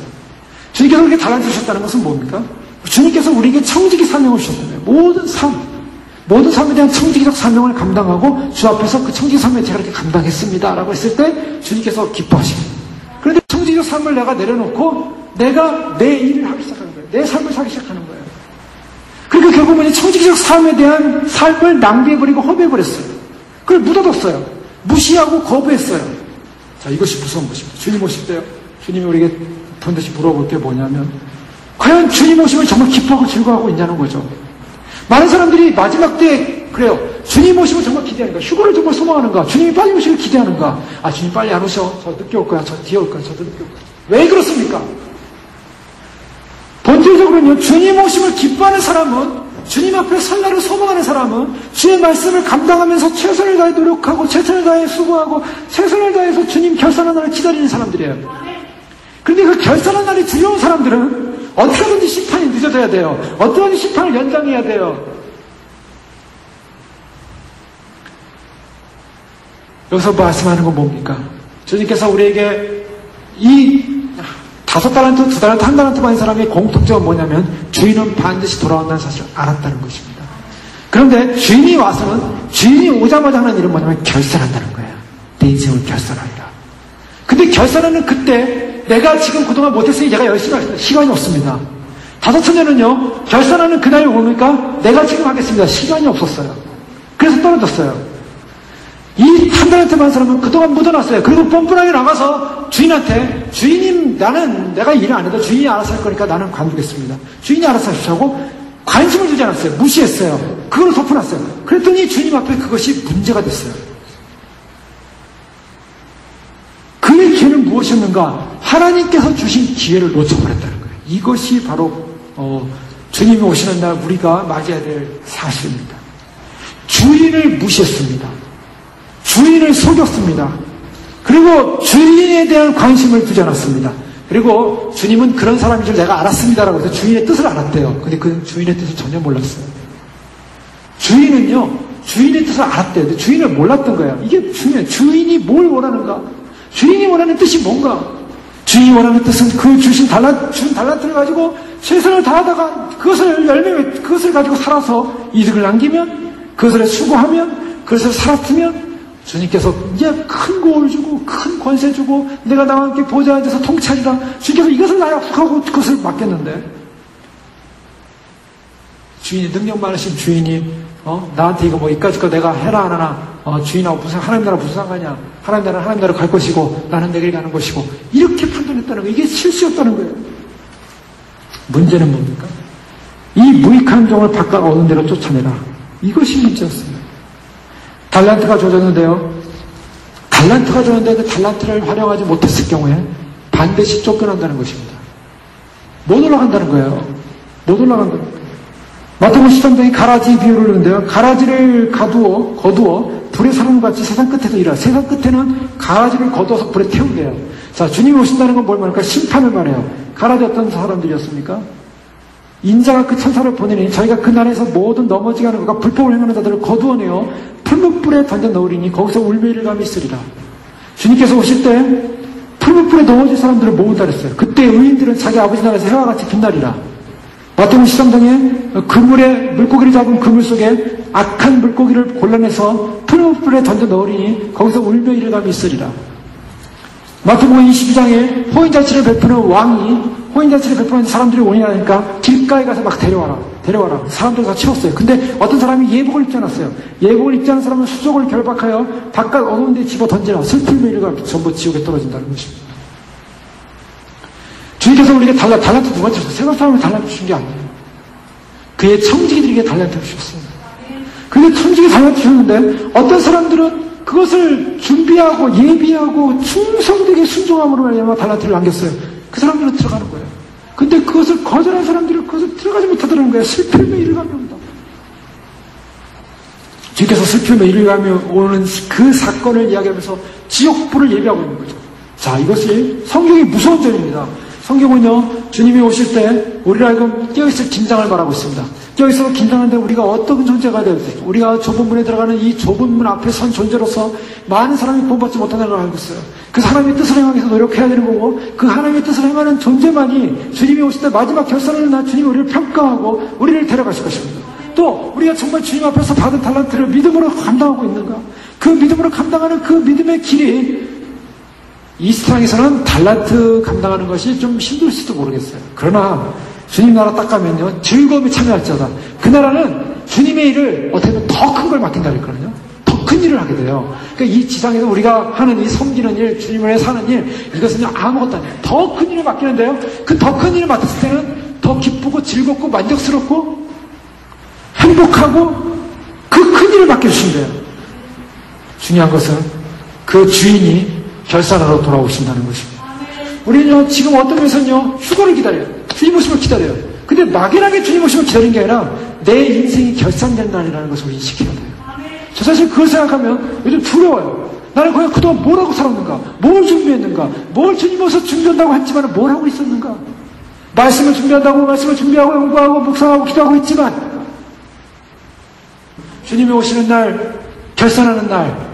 주님께서 우리에게 달란트 주셨다는 것은 뭡니까? 주님께서 우리에게 청지기 사명을 주셨다는 거예요. 모든 삶에 대한 청지기적 사명을 감당하고 주 앞에서 그 청지기 사명을 제가 이렇게 감당했습니다 라고 했을 때 주님께서 기뻐하십니다. 그런데 청지기적 삶을 내가 내려놓고 내가 내 일을 하기 시작하는 거예요. 내 삶을 살기 시작하는 거예요. 그러니까 결국은 청지기적 삶에 대한 삶을 낭비해버리고 허비해버렸어요. 그걸 묻어뒀어요. 무시하고 거부했어요. 자, 이것이 무서운 것입니다. 주님 오실 때요, 주님이 우리에게 반드시 물어볼 게 뭐냐면 과연 주님 오심을 정말 기뻐하고 즐거워하고 있냐는 거죠. 많은 사람들이 마지막 때 그래요. 주님 오시면 정말 기대하는가? 휴거를 정말 소망하는가? 주님이 빨리 오시길 기대하는가? 아, 주님 빨리 안 오셔. 저 늦게 올 거야. 저 뒤에 올 거야. 저도 늦게 올 거야. 왜 그렇습니까? 본질적으로는요, 주님 오심을 기뻐하는 사람은, 주님 앞에 설 날을 소망하는 사람은 주의 말씀을 감당하면서 최선을 다해 노력하고 최선을 다해 수고하고 최선을 다해서 주님 결산하는 날을 기다리는 사람들이에요. 그런데 그 결산하는 날이 두려운 사람들은 어떻게든지 심판이 늦어져야 돼요. 어떠한 심판을 연장해야 돼요. 여기서 말씀하는 건 뭡니까? 주님께서 우리에게 이 5달란트, 2달란트, 1달란트 받은 사람의 공통점은 뭐냐면 주인은 반드시 돌아온다는 사실을 알았다는 것입니다. 그런데 주인이 와서는 주인이 오자마자 하는 일은 뭐냐면 결산한다는 거예요. 내 인생을 결산하리라. 근데 결산하는 그때 내가 지금 그동안 못했으니 내가 열심히 하겠습니다. 시간이 없습니다. 5천년은요, 결산하는 그날이 뭡니까? 내가 지금 하겠습니다. 시간이 없었어요. 그래서 떨어졌어요. 이 한 달한테 받은 사람은 그동안 묻어놨어요. 그리고 뻔뻔하게 나가서 주인한테 주인님 내가 일을 안 해도 주인이 알아서 할 거니까 나는 관두겠습니다. 주인이 알아서 하십시오 하고 관심을 주지 않았어요. 무시했어요. 그걸 덮어놨어요. 그랬더니 주님 앞에 그것이 문제가 됐어요. 그의 무엇이었는가? 하나님께서 주신 기회를 놓쳐버렸다는 거예요. 이것이 바로 주님이 오시는 날 우리가 맞이해야 될 사실입니다. 주인을 무시했습니다. 주인을 속였습니다. 그리고 주인에 대한 관심을 두지 않았습니다. 그리고 주님은 그런 사람인 줄 내가 알았습니다라고 해서 주인의 뜻을 알았대요. 근데 그 주인의 뜻을 전혀 몰랐어요. 주인은요, 주인의 뜻을 알았대요. 근데 주인을 몰랐던 거예요. 이게 중요해요. 주인이 뭘 원하는가? 주인이 원하는 뜻이 뭔가? 주인이 원하는 뜻은 그 주신 달란트를 가지고 최선을 다하다가 그것을 가지고 살아서 이득을 남기면, 그것을 수고하면, 그것을 살았으면 주님께서 이제 큰 공을 주고 큰 권세 주고 내가 나와 함께 보좌에 앉아서 통치하리라. 주님께서 이것을 나에 약속하고 그것을 맡겼는데 주인이 능력 많으신 주인이 나한테 이거 뭐 이까짓 거 내가 해라 안 하나 주인하고 무슨 하나님 나라 무슨 상관이야. 하나님 나라 갈 것이고 나는 내 길 가는 것이고 이렇게 판단했다는 거예요. 이게 실수였다는 거예요. 문제는 뭡니까? 이 무익한 종을 바깥 어느 데로 쫓아내라. 이것이 문제였습니다. 달란트가 주어졌는데요. 달란트가 주어졌는데 그 달란트를 활용하지 못했을 경우에 반드시 쫓겨난다는 것입니다. 못 올라간다는 거예요. 못 올라간다는 거예요. 마태복음 13장에 가라지 비유를 하는데요. 가라지를 거두어 불에 사람같이 세상 끝에서 일하라. 세상 끝에는 가라지를 거두어서 불에 태운대요. 자, 주님이 오신다는 건 뭘 말할까? 심판을 말해요. 가라지 어떤 사람들이었습니까? 인자가 그 천사를 보내니 저희가 그 날에서 모든 넘어지게 하는 것과 불법을 행하는 자들을 거두어내어 풀무불에 던져 넣으리니 거기서 울매를 감이 있으리라. 주님께서 오실 때 풀무불에 넘어질 사람들을 모은다 그랬어요. 그때 의인들은 자기 아버지 나라에서 해와 같이 빛나리라. 마태복음 13장에 그물에 물고기를 잡은 그물 속에 악한 물고기를 골라내서 풀무불에 던져 넣으리니 거기서 울매를 감이 있으리라. 마태복음 22장에 호인잔치를 베푸는 왕이 호인잔치를 베푸는 사람들이 원인하니까 길가에 가서 막 데려와라. 사람들 다 치웠어요. 근데 어떤 사람이 예복을 입지 않았어요. 예복을 입지 않은 사람은 수족을 결박하여 바깥 어두운 데 집어 던지라. 슬픈 매일가 전부 지옥에 떨어진다는 것입니다. 주님께서 우리에게 달란트 누가 주셨어요? 세상 사람을 달란트 주신 게 아니에요. 그의 청지기들에게 달란트를 주셨어요. 근데 청지기 달란트 주셨는데 어떤 사람들은 그것을 준비하고 예비하고 충성되게 순종함으로 말미암아 달란트를 남겼어요. 그 사람들은 들어가는 거예요. 근데 그것을 거절한 사람들은 그것을 들어가지 못하더라는 거예요. 슬픔의 이를 가며 온다. 주께서 슬픔의 이를 가며 오는 그 사건을 이야기하면서 지옥불을 예비하고 있는 거죠. 자, 이것이 성경의 무서운 점입니다. 성경은요, 주님이 오실 때 우리를 알고 깨어있을 긴장을 말하고 있습니다. 깨어있어서 긴장하는데 우리가 어떤 존재가 되어야 될지, 우리가 좁은 문에 들어가는 이 좁은 문 앞에 선 존재로서 많은 사람이 구원받지 못한다는 걸 알고 있어요. 그 하나님의 뜻을 행하기 위해서 노력해야 되는 거고, 그 하나님의 뜻을 행하는 존재만이 주님이 오실 때 마지막 결산하는 날 주님이 우리를 평가하고 우리를 데려가실 것입니다. 또 우리가 정말 주님 앞에서 받은 달란트를 믿음으로 감당하고 있는가? 그 믿음으로 감당하는 그 믿음의 길이 이 세상에서는 달란트 감당하는 것이 좀 힘들지도 모르겠어요. 그러나 주님 나라 딱 가면요, 즐거움에 참여할지어다. 그 나라는 주님의 일을 어떻게 보면 더 큰 걸 맡긴다 그랬거든요. 더 큰 일을 하게 돼요. 그러니까 이 지상에서 우리가 하는 이 섬기는 일, 주님을 위해 사는 일, 이것은 아무것도 아니에요. 더 큰 일을 맡기는데요. 그 더 큰 일을 맡았을 때는 더 기쁘고 즐겁고 만족스럽고 행복하고 그 큰 일을 맡겨주신대요. 중요한 것은 그 주인이 결산하러 돌아오신다는 것입니다. 우리는요, 지금 어떤 면에서는요, 휴거를 기다려요. 주님 오심을 기다려요. 근데 막연하게 주님 오심을 기다리는 게 아니라 내 인생이 결산된 날이라는 것을 인식해야 돼요. 저 사실 그걸 생각하면 요즘 두려워요. 나는 그냥 그동안 뭘 하고 살았는가? 뭘 준비했는가? 뭘 주님 오셔서 준비한다고 했지만 뭘 하고 있었는가? 말씀을 준비한다고 말씀을 준비하고 연구하고 묵상하고 기도하고 있지만 주님이 오시는 날, 결산하는 날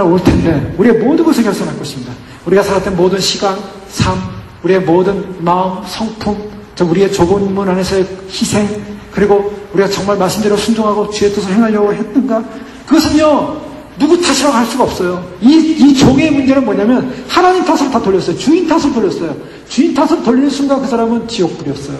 올 텐데 우리의 모든 것을 결산할 것입니다. 우리가 살았던 모든 시간, 삶, 우리의 모든 마음, 성품, 우리의 좁은 문 안에서의 희생, 그리고 우리가 정말 말씀대로 순종하고 주의 뜻을 행하려고 했던가? 그것은요, 누구 탓이라고 할 수가 없어요. 이 종의 문제는 뭐냐면 하나님 탓을 다 돌렸어요. 주인 탓을 돌렸어요. 주인 탓을 돌리는 순간 그 사람은 지옥불이었어요.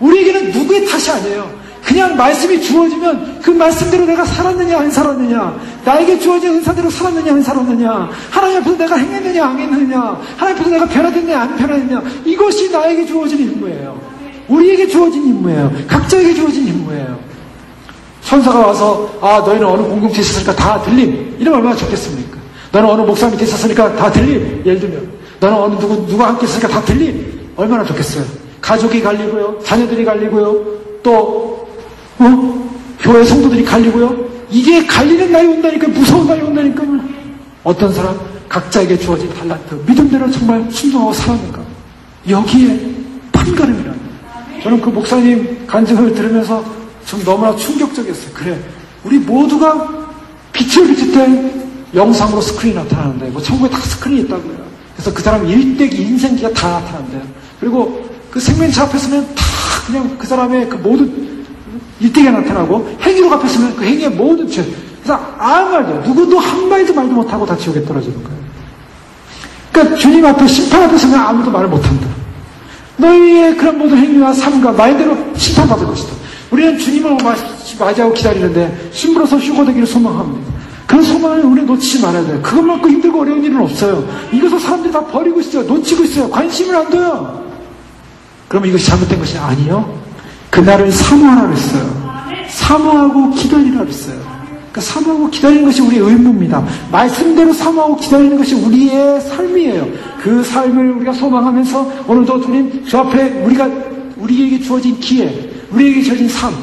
우리에게는 누구의 탓이 아니에요. 그냥 말씀이 주어지면 그 말씀대로 내가 살았느냐 안 살았느냐, 나에게 주어진 은사대로 살았느냐 안 살았느냐, 하나님 앞에서 내가 행했느냐 안 했느냐, 하나님 앞에서 내가 변화됐느냐 안 변화됐느냐, 이것이 나에게 주어진 임무예요. 우리에게 주어진 임무예요. 각자에게 주어진 임무예요. 천사가 와서 너희는 어느 공동체에 있었을까 다 들림, 이러면 얼마나 좋겠습니까? 너는 어느 목사 밑에 있었으니까 다 들리? 예를 들면 너는 어느 누가 함께 있으니까 다 들리? 얼마나 좋겠어요. 가족이 갈리고요, 자녀들이 갈리고요, 또 교회 성도들이 갈리고요. 이게 갈리는 날이 온다니까, 무서운 날이 온다니까. 어떤 사람 각자에게 주어진 달란트, 믿음대로 정말 순종하고 살았는가, 여기에 판가름이라는 거예요. 저는 그 목사님 간증을 들으면서 좀 너무나 충격적이었어요. 그래, 우리 모두가 빛을 비칠 때 영상으로 스크린이 나타나는데, 뭐 천국에 다 스크린이 있다고요. 그래서 그 사람 일대기 인생기가 다 나타난대요. 그리고 그 생명체 앞에서는 다 그냥 그 사람의 그 모든 일대기가 나타나고, 행위로 앞에서는 그 행위의 모든 죄. 그래서 아무 말도, 누구도 한마디도 말도 못하고 다 지옥에 떨어지는 거예요. 그러니까 주님 앞에, 심판 앞에서는 아무도 말을 못한다. 너희의 그런 모든 행위와 삶과 말대로 심판받을 것이다. 우리는 주님을 맞이하고 기다리는데 심부로서 휴거되기를 소망합니다. 그런 소망을 우리는 놓치지 말아야 돼요. 그것만큼 힘들고 어려운 일은 없어요. 이것을 사람들이 다 버리고 있어요. 놓치고 있어요. 관심을 안 둬요. 그러면 이것이 잘못된 것이 아니에요. 그날을 사모하라 그랬어요. 사모하고 기다리라 그랬어요. 그러니까 사모하고 기다리는 것이 우리의 의무입니다. 말씀대로 사모하고 기다리는 것이 우리의 삶이에요. 그 삶을 우리가 소망하면서 오늘도 주님 저 앞에 우리에게 주어진 기회, 우리에게 주어진 삶,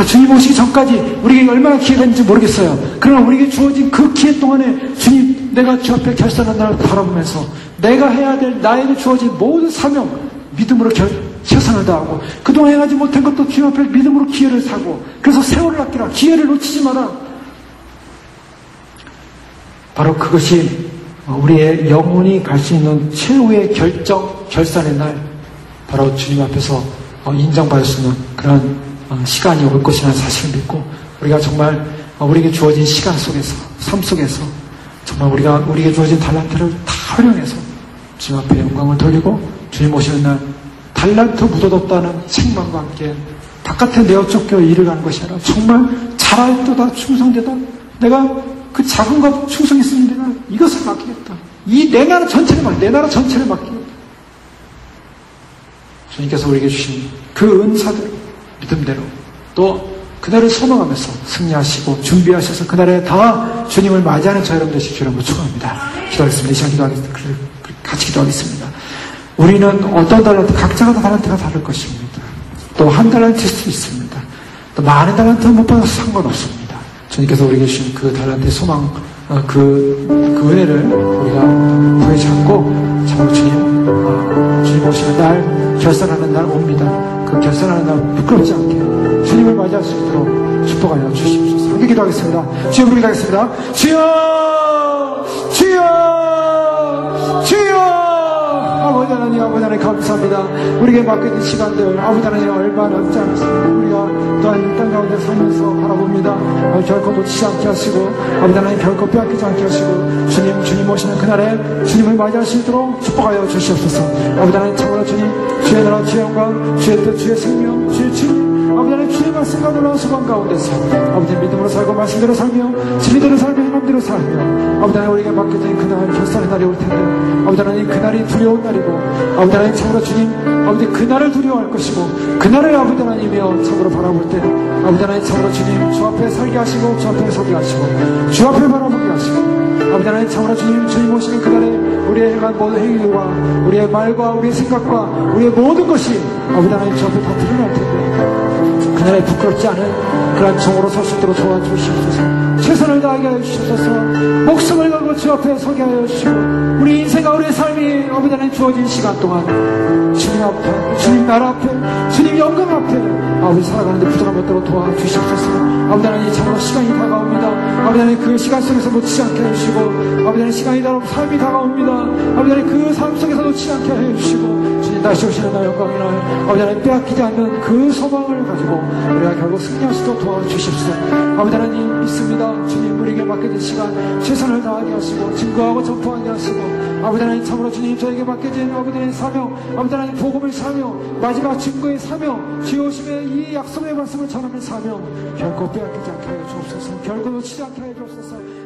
주님 오시기 전까지 우리에게 얼마나 기회가 있는지 모르겠어요. 그러나 우리에게 주어진 그 기회 동안에 주님, 내가 주 앞에 결산한 날을 바라보면서 내가 해야 될 나에게 주어진 모든 사명, 믿음으로 최선을 다하고, 그동안 행하지 못한 것도 주님 앞에 믿음으로 기회를 사고, 그래서 세월을 아끼라, 기회를 놓치지 마라. 바로 그것이 우리의 영혼이 갈 수 있는 최후의 결산의 날, 바로 주님 앞에서 인정받을 수 있는 그런 시간이 올 것이라는 사실을 믿고, 우리가 정말 우리에게 주어진 시간 속에서, 삶 속에서 정말 우리에게 주어진 달란트를 다 활용해서 주님 앞에 영광을 돌리고, 주님 오시는 날 달란트 묻어뒀다는 책망과 함께 바깥에 내어 쫓겨 일을 하는 것이 아니라 정말 잘할도다, 충성되다, 내가 그 작은 것 충성했으니 내가 이것을 맡기겠다, 내 나라 전체를 맡기겠다. 주님께서 우리에게 주신 그 은사대로, 믿음대로, 또 그날을 소망하면서 승리하시고 준비하셔서 그날에 다 주님을 맞이하는 저 여러분 되실 줄 축원합니다. 기도하겠습니다. 이 시간 같이 기도하겠습니다. 우리는 어떤 달란트, 각자가 다 달란트가 다를 것입니다. 또 한 달란트일 수도 있습니다. 또 많은 달란트 못 받아서 상관없습니다. 주님께서 우리에게 주신 그 달란트의 소망, 그 은혜를 우리가 구해지 않고 참으로 주님 오시는 날, 결산하는 날 옵니다. 그 결산하는 날 부끄럽지 않게 주님을 맞이할 수 있도록 축복하여 주십시오. 함께 기도하겠습니다. 주여, 우리 기도하겠습니다. 주여, 주여, 주여. 아버지 하나님, 아버지 하나님 감사합니다. 우리에게 맡겨진 시간들, 아버지 하나님 얼마 남지 않았습니다. 우리가 또한 이 땅 가운데 살면서 바라봅니다. 결코 놓치지 않게 하시고, 아버지 하나님 결코 빼앗기지 않게 하시고, 주님 오시는 그날에 주님을 맞이할 수 있도록 축복하여 주시옵소서. 아버지 하나님 참으로 주님, 주의 나라, 주의 영광, 주의 뜻, 주의 생명, 주의 주님, 아버지 하나님 주의 말씀과 놀라운 소망 가운데서 아버지 믿음으로 살고 말씀대로 살며 진리대로 살며 행함대로 살며, 아버지 하나님 우리에게 맡겨진 그날 결산의 날이 올 텐데, 아버지 하나님 그날이 두려운 날이고, 아버지 하나님 참으로 주님, 아버지 그날을 두려워할 것이고, 그날을 아버지 하나님이여 참으로 바라볼 때, 아버지 하나님 참으로 주님 주 앞에 살게 하시고, 주 앞에 서게 하시고, 주 앞에 바라보게 하시고, 아버지 하나님 참으로 주님 오시는 그날에 우리의 행한 모든 행위와 우리의 말과 우리의 생각과 우리의 모든 것이 아버지 하나님 주 앞에 다 드러날 텐데, 그날에 부끄럽지 않은 그런 종으로 설 수 있도록 도와주시옵소서. 최선을 다하게 하여 주시옵소서. 목숨을 걸고 주 앞에 서게 하여 주시고, 우리 인생과 우리의 삶이 아버지 하나님 주어진 시간 동안 주님 앞에, 주님 나라 앞에, 주님 영광 앞에 아버지 살아가는데 부족함 없도록 도와주시옵소서. 아버지 하나님 참으로 시간이 다가옵니다. 아버지 하나님 그 시간 속에서 놓치지 않게 해주시고, 아버지 하나님 시간이 다가오고 삶이 다가옵니다. 아버지 하나님 그 삶 속에서 놓치지 않게 해주시고, 주님 다시 오시는 날 영광의 날 아버지 하나님 빼앗기지 않는 그 소망을 가지고 우리가 결국 승리할 수 있도록 도와주십시오. 아버지 하나님 믿습니다. 주님 우리에게 맡겨진 시간 최선을 다하게 하시고 증거하고 전포하게 하시고, 아버지 하나님 참으로 주님 저에게 맡겨진 아버지 하나님 사명, 아버지 하나님 복음의 사명, 마지막 증거의 사명, 주의 오심의 이 약속의 말씀을 전하는 사명 결코 빼앗기지 않게 하여 주옵소서. 결코 놓치지 않게 하여 주옵소서.